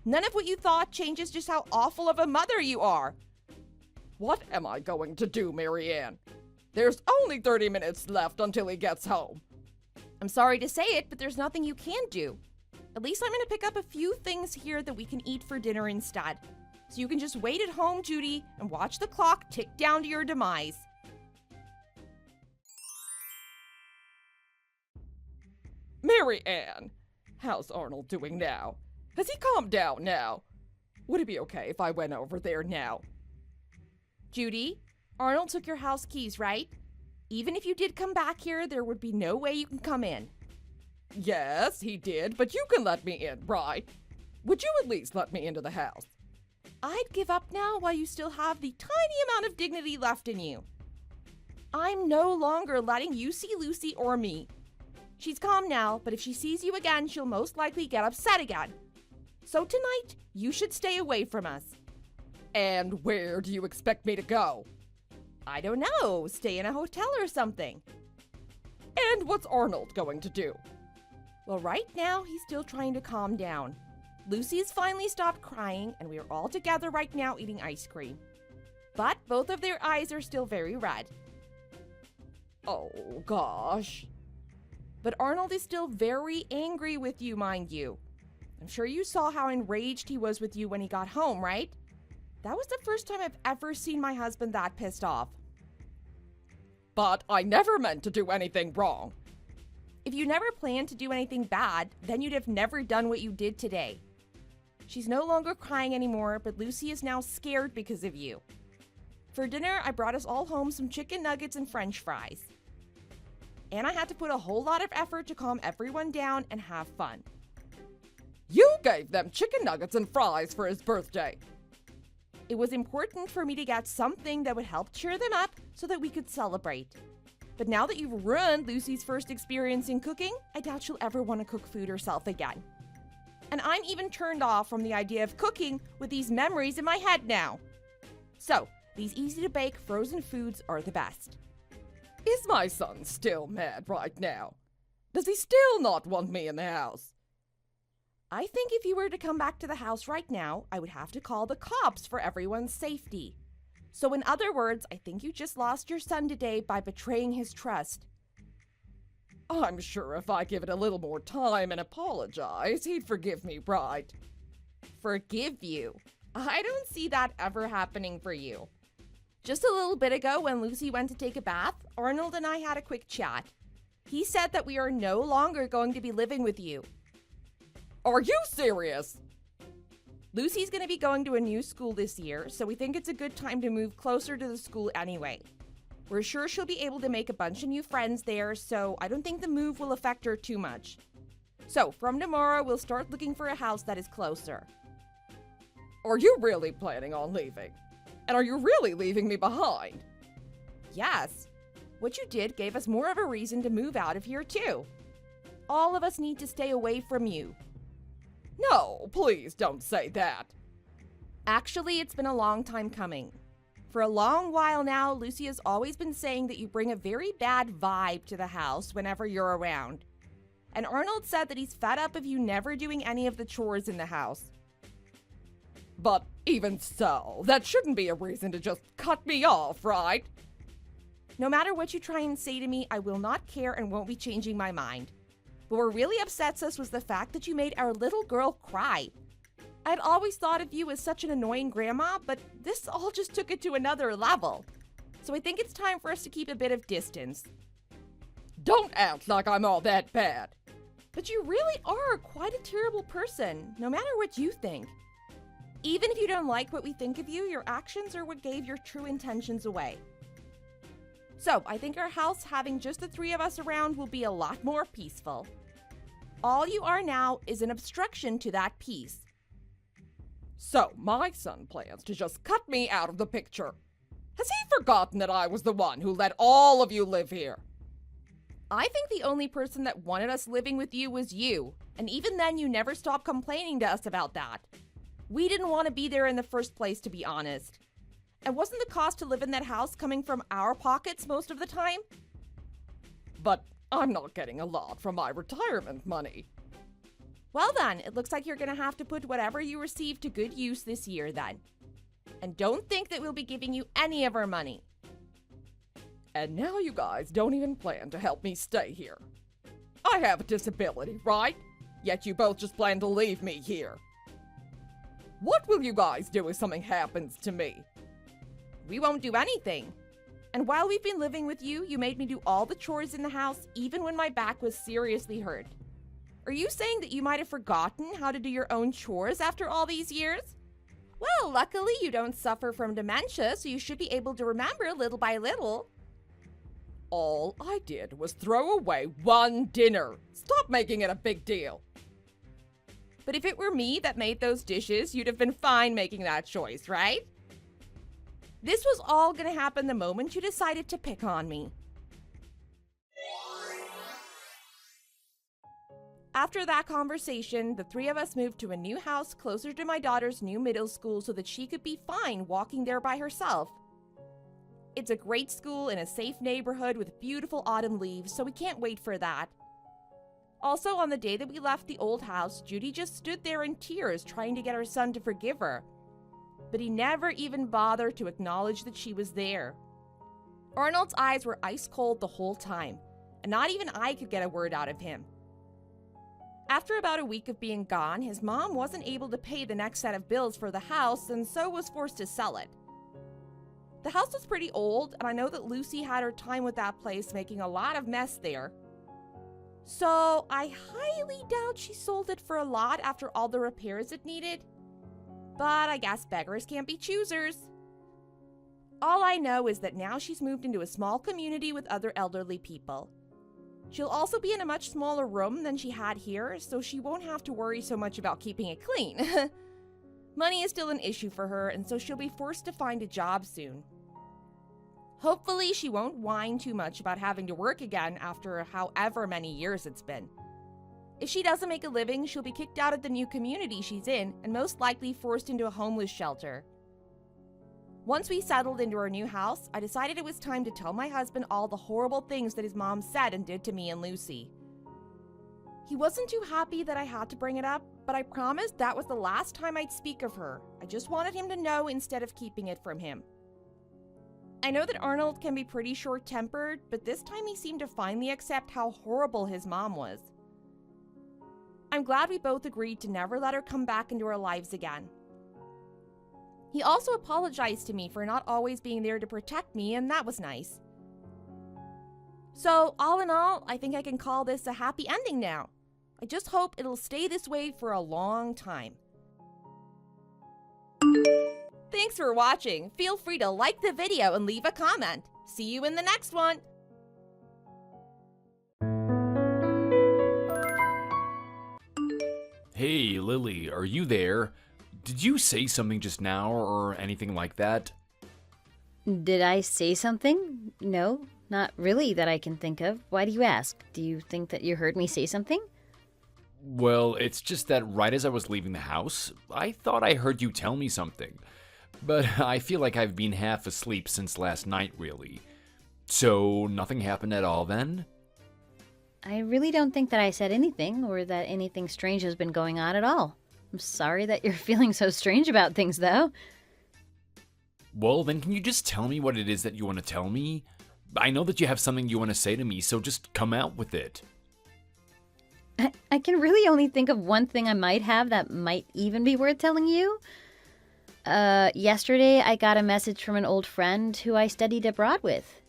None of what you thought changes just how awful of a mother you are. What am I going to do, Marianne? There's only 30 minutes left until he gets home. I'm sorry to say it, but there's nothing you can do. At least I'm going to pick up a few things here that we can eat for dinner instead. So you can just wait at home, Judy, and watch the clock tick down to your demise. Marianne, how's Arnold doing now? Has he calmed down now? Would it be okay if I went over there now? Judy, Arnold took your house keys, right? Even if you did come back here, there would be no way you can come in. Yes, he did, but you can let me in, right? Would you at least let me into the house? I'd give up now while you still have the tiny amount of dignity left in you. I'm no longer letting you see Lucy or me. She's calm now, but if she sees you again, she'll most likely get upset again. So tonight, you should stay away from us. And where do you expect me to go? I don't know, stay in a hotel or something. And what's Arnold going to do? Well, right now, he's still trying to calm down. Lucy's finally stopped crying, and we are all together right now eating ice cream. But both of their eyes are still very red. Oh, gosh. But Arnold is still very angry with you, mind you. I'm sure you saw how enraged he was with you when he got home, right? That was the first time I've ever seen my husband that pissed off. But I never meant to do anything wrong. If you never planned to do anything bad, then you'd have never done what you did today. She's no longer crying anymore, but Lucy is now scared because of you. For dinner, I brought us all home some chicken nuggets and french fries. And I had to put a whole lot of effort to calm everyone down and have fun. You gave them chicken nuggets and fries for his birthday. It was important for me to get something that would help cheer them up so that we could celebrate. But now that you've ruined Lucy's first experience in cooking, I doubt she'll ever want to cook food herself again. And I'm even turned off from the idea of cooking with these memories in my head now. So, these easy-to-bake frozen foods are the best. Is my son still mad right now? Does he still not want me in the house? I think if you were to come back to the house right now, I would have to call the cops for everyone's safety. So in other words, I think you just lost your son today by betraying his trust. I'm sure if I give it a little more time and apologize, he'd forgive me, right? Forgive you? I don't see that ever happening for you. Just a little bit ago when Lucy went to take a bath, Arnold and I had a quick chat. He said that we are no longer going to be living with you. Are you serious? Lucy's going to be going to a new school this year, so we think it's a good time to move closer to the school anyway. We're sure she'll be able to make a bunch of new friends there, so I don't think the move will affect her too much. So, from tomorrow, we'll start looking for a house that is closer. Are you really planning on leaving? And are you really leaving me behind? Yes. What you did gave us more of a reason to move out of here, too. All of us need to stay away from you. No, please don't say that. Actually, it's been a long time coming. For a long while now, Lucy has always been saying that you bring a very bad vibe to the house whenever you're around. And Arnold said that he's fed up of you never doing any of the chores in the house. But even so, that shouldn't be a reason to just cut me off, right? No matter what you try and say to me, I will not care and won't be changing my mind. But what really upsets us was the fact that you made our little girl cry. I'd always thought of you as such an annoying grandma, but this all just took it to another level. So I think it's time for us to keep a bit of distance. Don't act like I'm all that bad. But you really are quite a terrible person, no matter what you think. Even if you don't like what we think of you, your actions are what gave your true intentions away. So I think our house having just the three of us around will be a lot more peaceful. All you are now is an obstruction to that peace. So my son plans to just cut me out of the picture. Has he forgotten that I was the one who let all of you live here? I think the only person that wanted us living with you was you, and even then you never stopped complaining to us about that. We didn't want to be there in the first place, to be honest. And wasn't the cost to live in that house coming from our pockets most of the time? But I'm not getting a lot from my retirement money. Well then, it looks like you're gonna have to put whatever you receive to good use this year then. And don't think that we'll be giving you any of our money. And now you guys don't even plan to help me stay here. I have a disability, right? Yet you both just plan to leave me here. What will you guys do if something happens to me? We won't do anything. And while we've been living with you, you made me do all the chores in the house, even when my back was seriously hurt. Are you saying that you might have forgotten how to do your own chores after all these years? Well, luckily you don't suffer from dementia, so you should be able to remember little by little. All I did was throw away one dinner. Stop making it a big deal. But if it were me that made those dishes, you'd have been fine making that choice, right? This was all gonna happen the moment you decided to pick on me. After that conversation, the three of us moved to a new house closer to my daughter's new middle school so that she could be fine walking there by herself. It's a great school in a safe neighborhood with beautiful autumn leaves, so we can't wait for that. Also, on the day that we left the old house, Judy just stood there in tears trying to get her son to forgive her. But he never even bothered to acknowledge that she was there. Arnold's eyes were ice cold the whole time, and not even I could get a word out of him. After about a week of being gone, his mom wasn't able to pay the next set of bills for the house and so was forced to sell it. The house was pretty old, and I know that Lucy had her time with that place, making a lot of mess there. So I highly doubt she sold it for a lot after all the repairs it needed. But I guess beggars can't be choosers. All I know is that now she's moved into a small community with other elderly people. She'll also be in a much smaller room than she had here, so she won't have to worry so much about keeping it clean. Money is still an issue for her, and so she'll be forced to find a job soon. Hopefully, she won't whine too much about having to work again after however many years it's been. If she doesn't make a living, she'll be kicked out of the new community she's in and most likely forced into a homeless shelter. Once we settled into our new house, I decided it was time to tell my husband all the horrible things that his mom said and did to me and Lucy. He wasn't too happy that I had to bring it up, but I promised that was the last time I'd speak of her. I just wanted him to know instead of keeping it from him. I know that Arnold can be pretty short-tempered, but this time he seemed to finally accept how horrible his mom was. I'm glad we both agreed to never let her come back into our lives again. He also apologized to me for not always being there to protect me, and that was nice. So, all in all, I think I can call this a happy ending now. I just hope it'll stay this way for a long time. Thanks for watching. Feel free to like the video and leave a comment. See you in the next one. Hey, Lily, are you there? Did you say something just now or anything like that? Did I say something? No, not really that I can think of. Why do you ask? Do you think that you heard me say something? Well, it's just that right as I was leaving the house, I thought I heard you tell me something. But I feel like I've been half asleep since last night, really. So, nothing happened at all then? I really don't think that I said anything or that anything strange has been going on at all. I'm sorry that you're feeling so strange about things, though. Well, then can you just tell me what it is that you want to tell me? I know that you have something you want to say to me, so just come out with it. I can really only think of one thing I might have that might even be worth telling you. Yesterday I got a message from an old friend who I studied abroad with.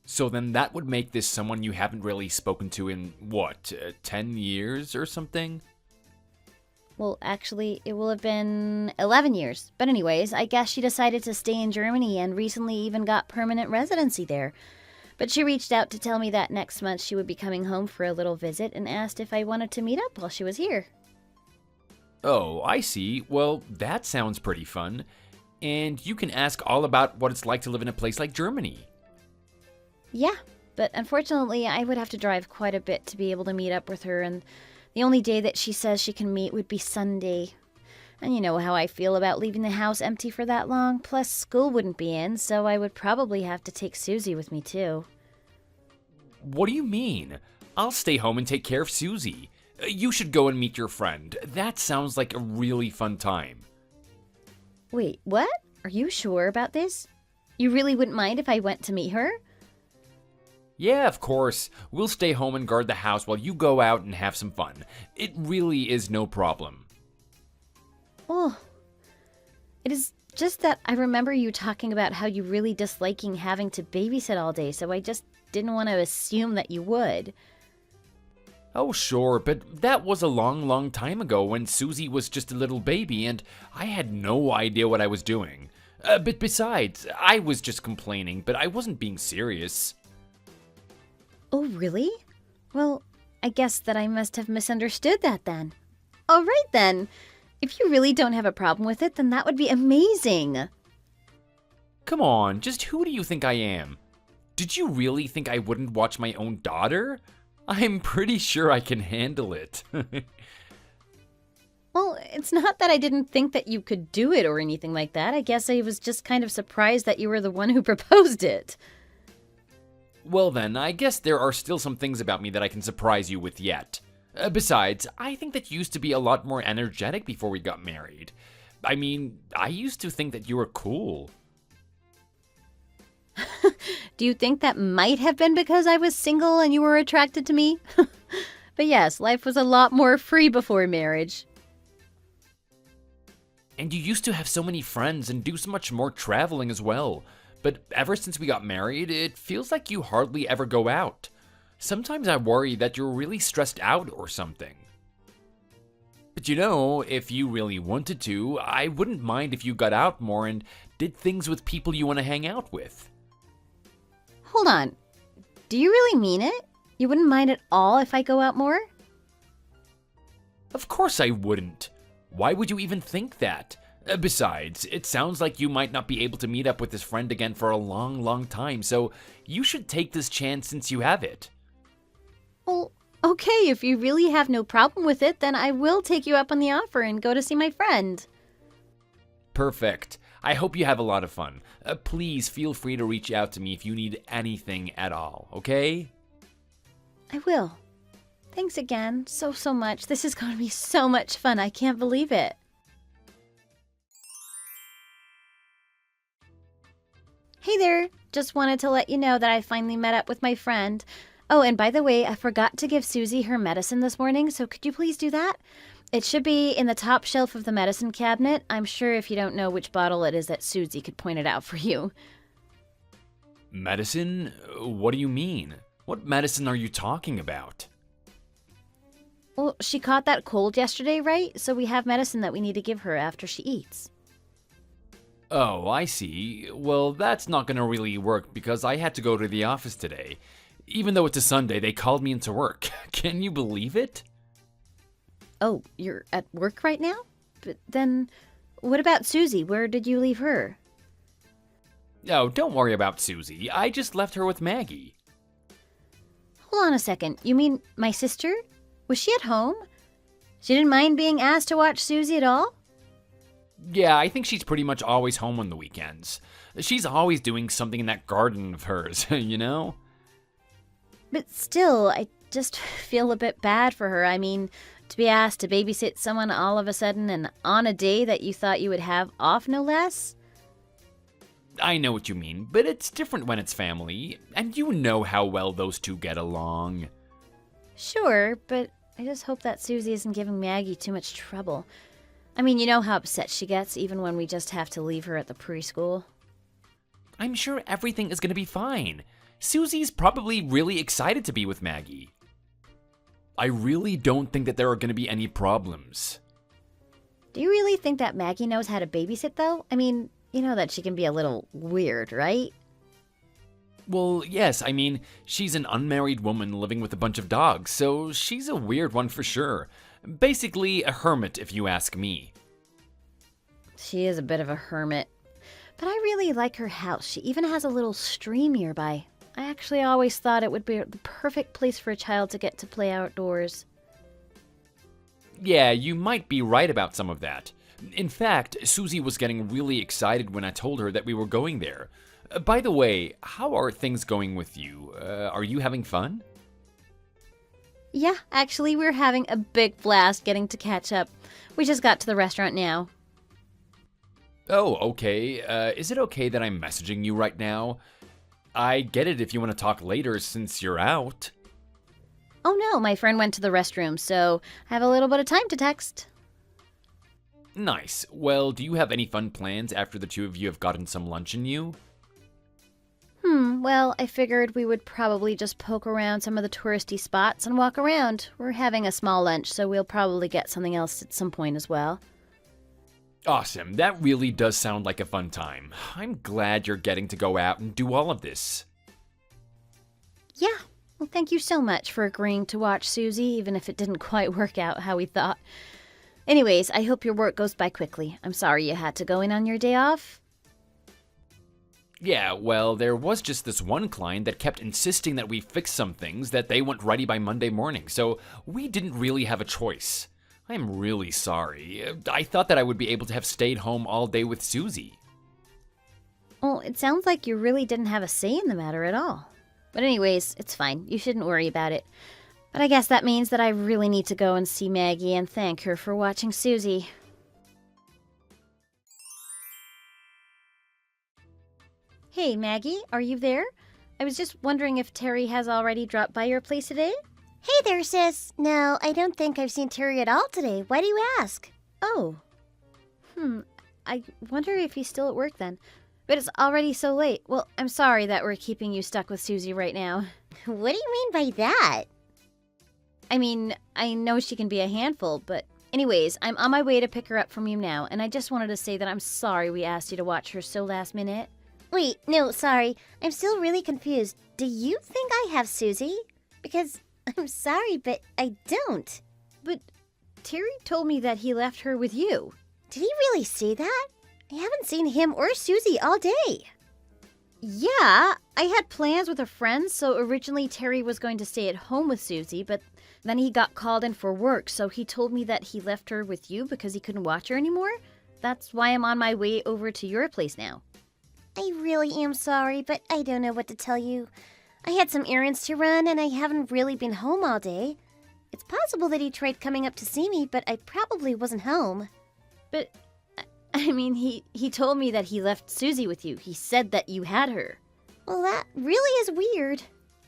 So then that would make this someone you haven't really spoken to in, 10 years or something? Well, actually, it will have been 11 years. But anyways, I guess she decided to stay in Germany and recently even got permanent residency there. But she reached out to tell me that next month she would be coming home for a little visit and asked if I wanted to meet up while she was here. Oh, I see. Well, that sounds pretty fun. And you can ask all about what it's like to live in a place like Germany. Yeah, but unfortunately, I would have to drive quite a bit to be able to meet up with her, and the only day that she says she can meet would be Sunday. And you know how I feel about leaving the house empty for that long, plus school wouldn't be in, so I would probably have to take Susie with me too. What do you mean? I'll stay home and take care of Susie. You should go and meet your friend. That sounds like a really fun time. Wait, what? Are you sure about this? You really wouldn't mind if I went to meet her? Yeah, of course. We'll stay home and guard the house while you go out and have some fun. It really is no problem. Oh, it is just that I remember you talking about how you really disliking having to babysit all day, so I just didn't want to assume that you would. Oh, sure, but that was a long, long time ago when Susie was just a little baby and I had no idea what I was doing. But besides, I was just complaining, but I wasn't being serious. Oh, really? Well, I guess that I must have misunderstood that then. All right then. If you really don't have a problem with it, then that would be amazing. Come on, just who do you think I am? Did you really think I wouldn't watch my own daughter? I'm pretty sure I can handle it. Well, it's not that I didn't think that you could do it or anything like that. I guess I was just kind of surprised that you were the one who proposed it. Well then, I guess there are still some things about me that I can surprise you with yet. Besides, I think that you used to be a lot more energetic before we got married. I mean, I used to think that you were cool. Do you think that might have been because I was single and you were attracted to me? But yes, life was a lot more free before marriage. And you used to have so many friends and do so much more traveling as well. But ever since we got married, it feels like you hardly ever go out. Sometimes I worry that you're really stressed out or something. But you know, if you really wanted to, I wouldn't mind if you got out more and did things with people you want to hang out with. Hold on. Do you really mean it? You wouldn't mind at all if I go out more? Of course I wouldn't. Why would you even think that? Besides, it sounds like you might not be able to meet up with this friend again for a long, long time, so you should take this chance since you have it. Well, okay, if you really have no problem with it, then I will take you up on the offer and go to see my friend. Perfect. I hope you have a lot of fun. Please feel free to reach out to me if you need anything at all, okay? I will. Thanks again, so much. This is going to be so much fun. I can't believe it. Hey there! Just wanted to let you know that I finally met up with my friend. Oh, and by the way, I forgot to give Susie her medicine this morning, so could you please do that? It should be in the top shelf of the medicine cabinet. I'm sure if you don't know which bottle it is that Susie could point it out for you. Medicine? What do you mean? What medicine are you talking about? Well, she caught that cold yesterday, right? So we have medicine that we need to give her after she eats. Oh, I see. Well, that's not gonna really work because I had to go to the office today. Even though it's a Sunday, they called me into work. Can you believe it? Oh, you're at work right now? But then, what about Susie? Where did you leave her? Oh, don't worry about Susie. I just left her with Maggie. Hold on a second. You mean my sister? Was she at home? She didn't mind being asked to watch Susie at all? Yeah, I think she's pretty much always home on the weekends. She's always doing something in that garden of hers, you know? But still, I just feel a bit bad for her. I mean, to be asked to babysit someone all of a sudden and on a day that you thought you would have off, no less? I know what you mean, but it's different when it's family, and you know how well those two get along. Sure, but I just hope that Susie isn't giving Maggie too much trouble. I mean, you know how upset she gets even when we just have to leave her at the preschool. I'm sure everything is gonna be fine. Susie's probably really excited to be with Maggie. I really don't think that there are gonna be any problems. Do you really think that Maggie knows how to babysit, though? I mean, you know that she can be a little weird, right? Well, yes, I mean, she's an unmarried woman living with a bunch of dogs, so she's a weird one for sure. Basically, a hermit, if you ask me. She is a bit of a hermit. But I really like her house. She even has a little stream nearby. I actually always thought it would be the perfect place for a child to get to play outdoors. Yeah, you might be right about some of that. In fact, Susie was getting really excited when I told her that we were going there. By the way, how are things going with you? Are you having fun? Yeah, actually, we're having a big blast getting to catch up. We just got to the restaurant now. Oh, okay. Is it okay that I'm messaging you right now? I get it if you want to talk later since you're out. Oh no, my friend went to the restroom, so I have a little bit of time to text. Nice. Well, do you have any fun plans after the two of you have gotten some lunch in you? Well, I figured we would probably just poke around some of the touristy spots and walk around. We're having a small lunch, so we'll probably get something else at some point as well. Awesome. That really does sound like a fun time. I'm glad you're getting to go out and do all of this. Yeah, well, thank you so much for agreeing to watch Susie, even if it didn't quite work out how we thought. Anyways, I hope your work goes by quickly. I'm sorry you had to go in on your day off. Yeah, well, there was just this one client that kept insisting that we fix some things that they want ready by Monday morning, so we didn't really have a choice. I'm really sorry. I thought that I would be able to have stayed home all day with Susie. Well, it sounds like you really didn't have a say in the matter at all. But anyways, it's fine. You shouldn't worry about it. But I guess that means that I really need to go and see Maggie and thank her for watching Susie. Hey, Maggie, are you there? I was just wondering if Terry has already dropped by your place today? Hey there, sis. No, I don't think I've seen Terry at all today. Why do you ask? Oh. I wonder if he's still at work then. But it's already so late. Well, I'm sorry that we're keeping you stuck with Susie right now. What do you mean by that? I mean, I know she can be a handful, but anyways, I'm on my way to pick her up from you now, and I just wanted to say that I'm sorry we asked you to watch her so last minute. Wait, no, sorry. I'm still really confused. Do you think I have Susie? Because I'm sorry, but I don't. But Terry told me that he left her with you. Did he really say that? I haven't seen him or Susie all day. Yeah, I had plans with a friend, so originally Terry was going to stay at home with Susie, but then he got called in for work, so he told me that he left her with you because he couldn't watch her anymore. That's why I'm on my way over to your place now. I really am sorry, but I don't know what to tell you. I had some errands to run, and I haven't really been home all day. It's possible that he tried coming up to see me, but I probably wasn't home. But, I mean, he told me that he left Susie with you. He said that you had her. Well, that really is weird.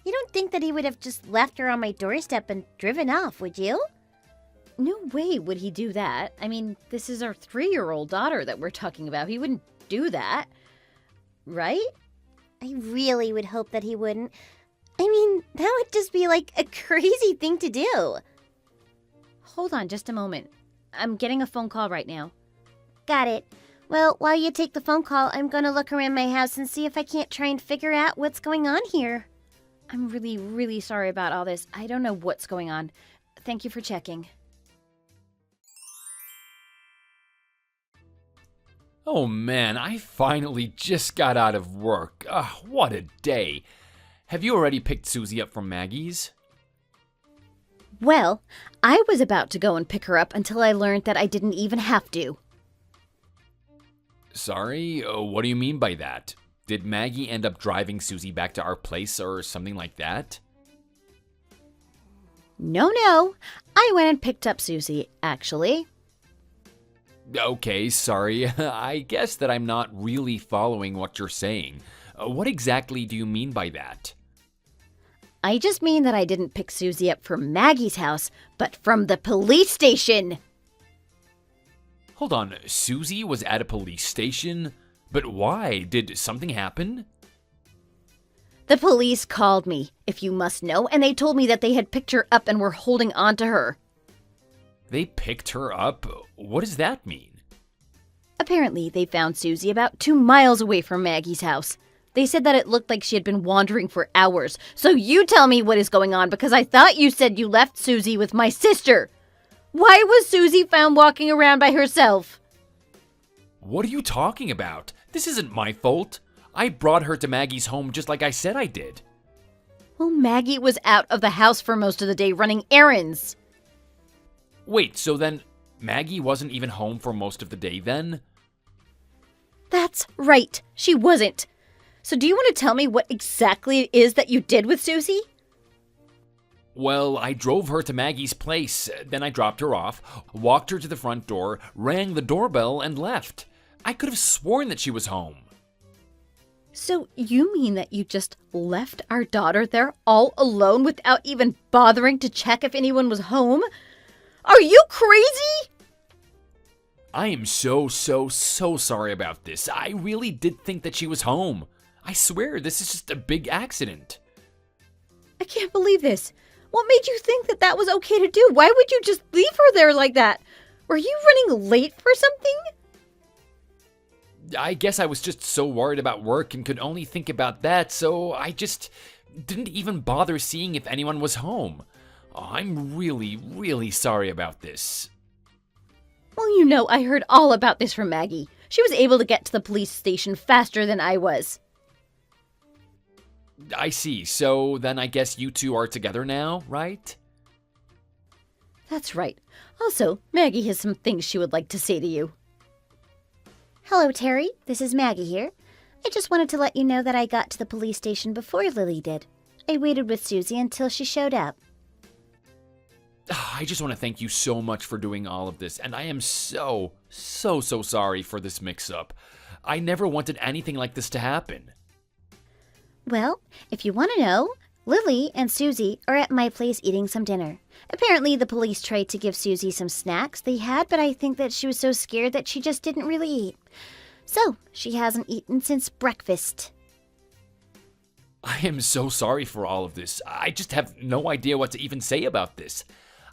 You don't think that he would have just left her on my doorstep and driven off, would you? No way would he do that. I mean, this is our 3-year-old daughter that we're talking about. He wouldn't do that. Right? I really would hope that he wouldn't. I mean, that would just be like a crazy thing to do. Hold on just a moment. I'm getting a phone call right now. Got it. Well, while you take the phone call, I'm gonna look around my house and see if I can't try and figure out what's going on here. I'm really, really sorry about all this. I don't know what's going on. Thank you for checking. Oh man, I finally just got out of work. What a day. Have you already picked Susie up from Maggie's? Well, I was about to go and pick her up until I learned that I didn't even have to. Sorry, what do you mean by that? Did Maggie end up driving Susie back to our place or something like that? No. I went and picked up Susie, actually. Okay, sorry. I guess that I'm not really following what you're saying. What exactly do you mean by that? I just mean that I didn't pick Susie up from Maggie's house, but from the police station. Hold on, Susie was at a police station? But why? Did something happen? The police called me, if you must know, and they told me that they had picked her up and were holding on to her. They picked her up? What does that mean? Apparently, they found Susie about 2 miles away from Maggie's house. They said that it looked like she had been wandering for hours. So you tell me what is going on, because I thought you said you left Susie with my sister. Why was Susie found walking around by herself? What are you talking about? This isn't my fault. I brought her to Maggie's home just like I said I did. Well, Maggie was out of the house for most of the day running errands. Wait, so then Maggie wasn't even home for most of the day then? That's right. She wasn't. So do you want to tell me what exactly it is that you did with Susie? Well, I drove her to Maggie's place, then I dropped her off, walked her to the front door, rang the doorbell, and left. I could have sworn that she was home. So you mean that you just left our daughter there all alone without even bothering to check if anyone was home? Are you crazy? I am so sorry about this. I really did think that she was home. I swear, this is just a big accident. I can't believe this. What made you think that that was okay to do? Why would you just leave her there like that? Were you running late for something? I guess I was just so worried about work and could only think about that, so I just didn't even bother seeing if anyone was home. I'm really sorry about this. Well, you know, I heard all about this from Maggie. She was able to get to the police station faster than I was. I see. So then I guess you two are together now, right? That's right. Also, Maggie has some things she would like to say to you. Hello, Terry. This is Maggie here. I just wanted to let you know that I got to the police station before Lily did. I waited with Susie until she showed up. I just want to thank you so much for doing all of this, and I am so sorry for this mix-up. I never wanted anything like this to happen. Well, if you want to know, Lily and Susie are at my place eating some dinner. Apparently, the police tried to give Susie some snacks they had, but I think that she was so scared that she just didn't really eat. So, she hasn't eaten since breakfast. I am so sorry for all of this. I just have no idea what to even say about this.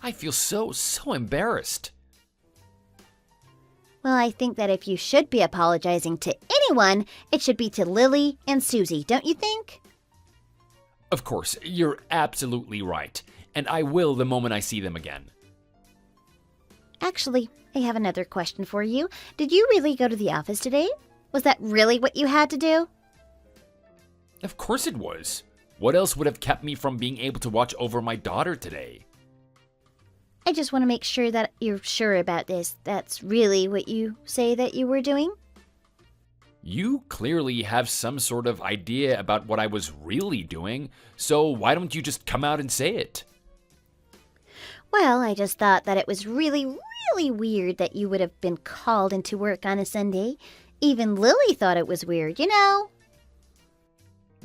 I feel so embarrassed. Well, I think that if you should be apologizing to anyone, it should be to Lily and Susie, don't you think? Of course, you're absolutely right. And I will the moment I see them again. Actually, I have another question for you. Did you really go to the office today? Was that really what you had to do? Of course it was. What else would have kept me from being able to watch over my daughter today? I just want to make sure that you're sure about this. That's really what you say that you were doing? You clearly have some sort of idea about what I was really doing, so why don't you just come out and say it? Well, I just thought that it was really weird that you would have been called into work on a Sunday. Even Lily thought it was weird, you know?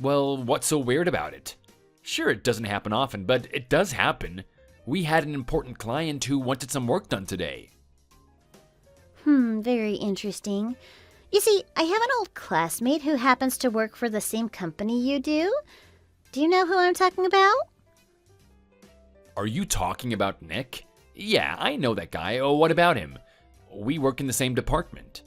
Well, what's so weird about it? Sure, it doesn't happen often, but it does happen. We had an important client who wanted some work done today. Very interesting. You see, I have an old classmate who happens to work for the same company you do. Do you know who I'm talking about? Are you talking about Nick? Yeah, I know that guy. Oh, what about him? We work in the same department.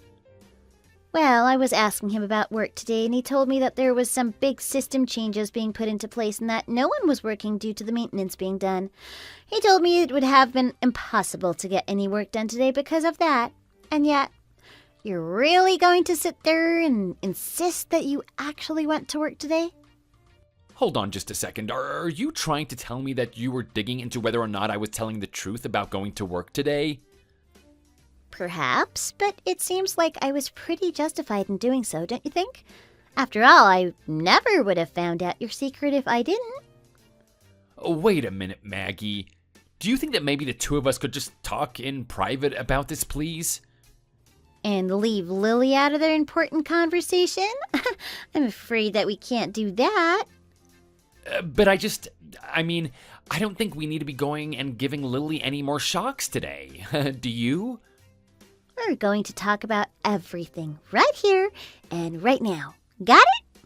Well, I was asking him about work today, and he told me that there was some big system changes being put into place and that no one was working due to the maintenance being done. He told me it would have been impossible to get any work done today because of that. And yet, you're really going to sit there and insist that you actually went to work today? Hold on just a second. Are you trying to tell me that you were digging into whether or not I was telling the truth about going to work today? Perhaps, but it seems like I was pretty justified in doing so, don't you think? After all, I never would have found out your secret if I didn't. Oh, wait a minute, Maggie. Do you think that maybe the two of us could just talk in private about this, please? And leave Lily out of their important conversation? I'm afraid that we can't do that. But I don't think we need to be going and giving Lily any more shocks today. Do you? We're going to talk about everything right here and right now. Got it?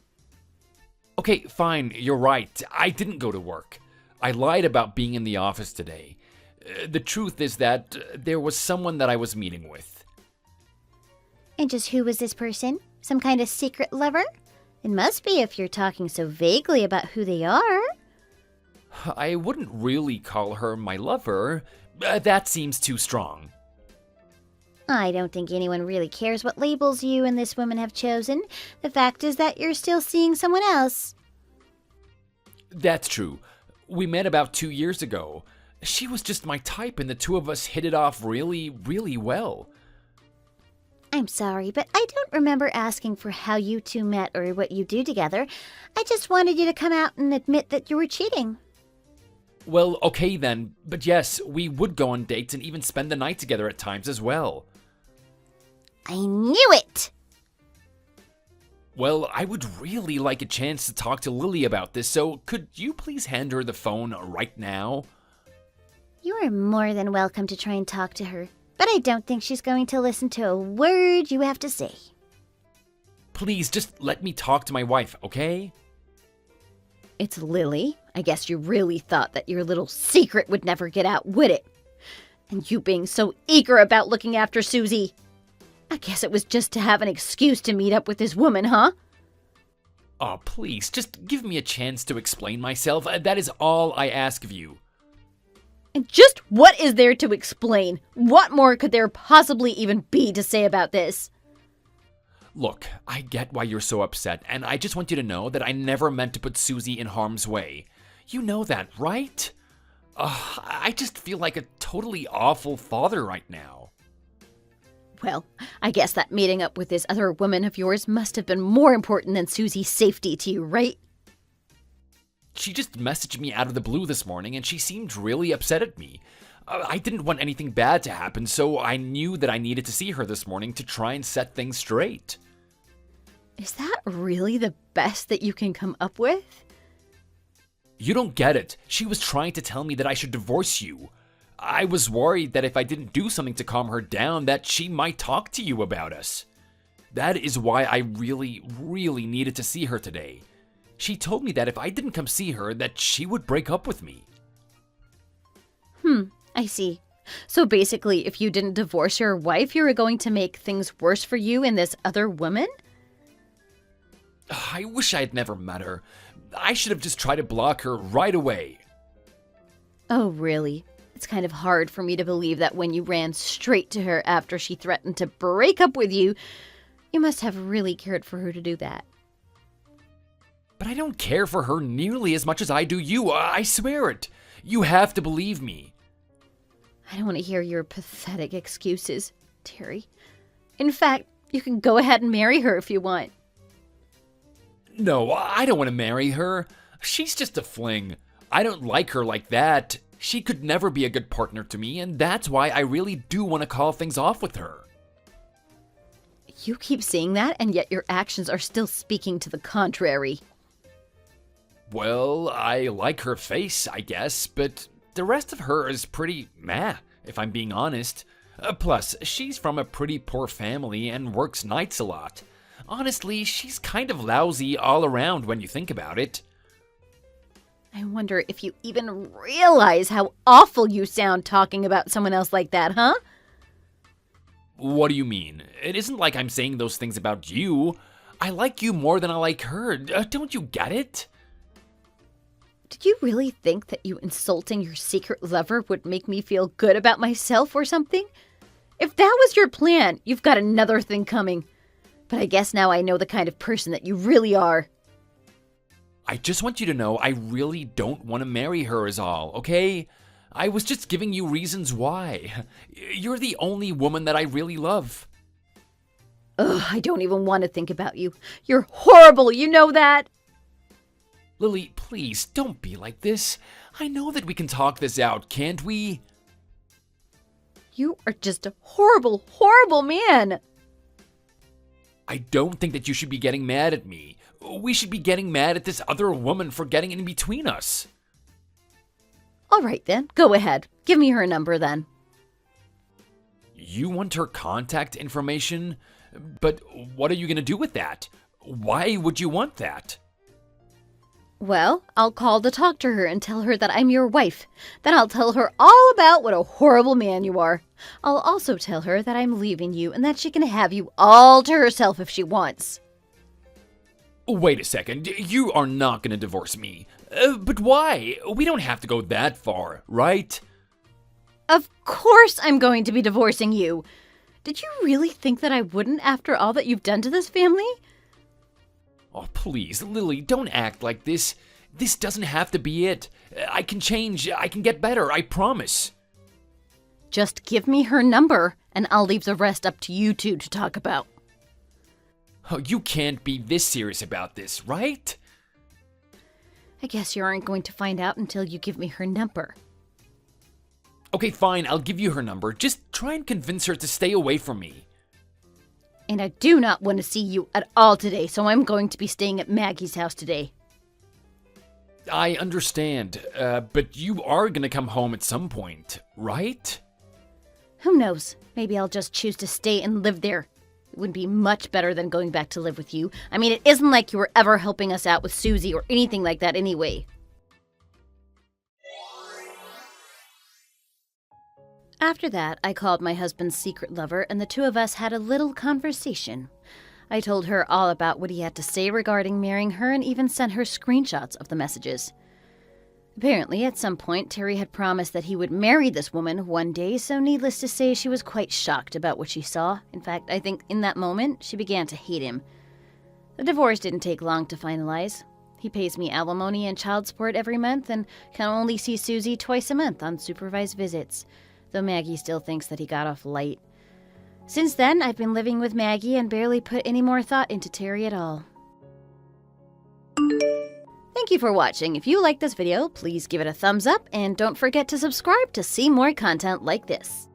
Okay, fine, you're right. I didn't go to work. I lied about being in the office today. The truth is that there was someone that I was meeting with. And just who was this person? Some kind of secret lover? It must be if you're talking so vaguely about who they are. I wouldn't really call her my lover. That seems too strong. I don't think anyone really cares what labels you and this woman have chosen. The fact is that you're still seeing someone else. That's true. We met about 2 years ago. She was just my type and the two of us hit it off really, really well. I'm sorry, but I don't remember asking for how you two met or what you do together. I just wanted you to come out and admit that you were cheating. Well, okay then, but yes, we would go on dates and even spend the night together at times as well. I knew it! Well, I would really like a chance to talk to Lily about this, so could you please hand her the phone right now? You are more than welcome to try and talk to her, but I don't think she's going to listen to a word you have to say. Please, just let me talk to my wife, okay? It's Lily. I guess you really thought that your little secret would never get out, would it? And you being so eager about looking after Susie. I guess it was just to have an excuse to meet up with this woman, huh? Oh, please, just give me a chance to explain myself. That is all I ask of you. And just what is there to explain? What more could there possibly even be to say about this? Look, I get why you're so upset, and I just want you to know that I never meant to put Susie in harm's way. You know that, right? I just feel like a totally awful father right now. Well, I guess that meeting up with this other woman of yours must have been more important than Susie's safety to you, right? She just messaged me out of the blue this morning, and she seemed really upset at me. I didn't want anything bad to happen, so I knew that I needed to see her this morning to try and set things straight. Is that really the best that you can come up with? You don't get it. She was trying to tell me that I should divorce you. I was worried that if I didn't do something to calm her down, that she might talk to you about us. That is why I really, really needed to see her today. She told me that if I didn't come see her, that she would break up with me. I see. So basically, if you didn't divorce your wife, you were going to make things worse for you and this other woman? I wish I had never met her. I should have just tried to block her right away. Oh, really? It's kind of hard for me to believe that when you ran straight to her after she threatened to break up with you, you must have really cared for her to do that. But I don't care for her nearly as much as I do you. I swear it. You have to believe me. I don't want to hear your pathetic excuses, Terry. In fact, you can go ahead and marry her if you want. No, I don't want to marry her. She's just a fling. I don't like her like that. She could never be a good partner to me, and that's why I really do want to call things off with her. You keep saying that, and yet your actions are still speaking to the contrary. Well, I like her face, I guess, but the rest of her is pretty meh, if I'm being honest. Plus, she's from a pretty poor family and works nights a lot. Honestly, she's kind of lousy all around when you think about it. I wonder if you even realize how awful you sound talking about someone else like that, huh? What do you mean? It isn't like I'm saying those things about you. I like you more than I like her. Don't you get it? Did you really think that you insulting your secret lover would make me feel good about myself or something? If that was your plan, you've got another thing coming. But I guess now I know the kind of person that you really are. I just want you to know I really don't want to marry her is all, okay? I was just giving you reasons why. You're the only woman that I really love. Ugh, I don't even want to think about you. You're horrible, you know that? Lily, please, don't be like this. I know that we can talk this out, can't we? You are just a horrible, horrible man. I don't think that you should be getting mad at me. We should be getting mad at this other woman for getting in between us. All right then, go ahead. Give me her number then. You want her contact information? But what are you going to do with that? Why would you want that? Well, I'll call to talk to her and tell her that I'm your wife. Then I'll tell her all about what a horrible man you are. I'll also tell her that I'm leaving you and that she can have you all to herself if she wants. Wait a second, you are not going to divorce me. But why? We don't have to go that far, right? Of course I'm going to be divorcing you. Did you really think that I wouldn't after all that you've done to this family? Oh, please, Lily, don't act like this. This doesn't have to be it. I can change. I can get better. I promise. Just give me her number, and I'll leave the rest up to you two to talk about. Oh, you can't be this serious about this, right? I guess you aren't going to find out until you give me her number. Okay, fine. I'll give you her number. Just try and convince her to stay away from me. And I do not want to see you at all today, so I'm going to be staying at Maggie's house today. I understand, but you are going to come home at some point, right? Who knows? Maybe I'll just choose to stay and live there. It would be much better than going back to live with you. I mean, it isn't like you were ever helping us out with Susie or anything like that anyway. After that, I called my husband's secret lover, and the two of us had a little conversation. I told her all about what he had to say regarding marrying her and even sent her screenshots of the messages. Apparently, at some point, Terry had promised that he would marry this woman one day, so needless to say, she was quite shocked about what she saw. In fact, I think in that moment, she began to hate him. The divorce didn't take long to finalize. He pays me alimony and child support every month and can only see Susie twice a month on supervised visits, though Maggie still thinks that he got off light. Since then, I've been living with Maggie and barely put any more thought into Terry at all. Thank you for watching. If you liked this video, please give it a thumbs up and don't forget to subscribe to see more content like this.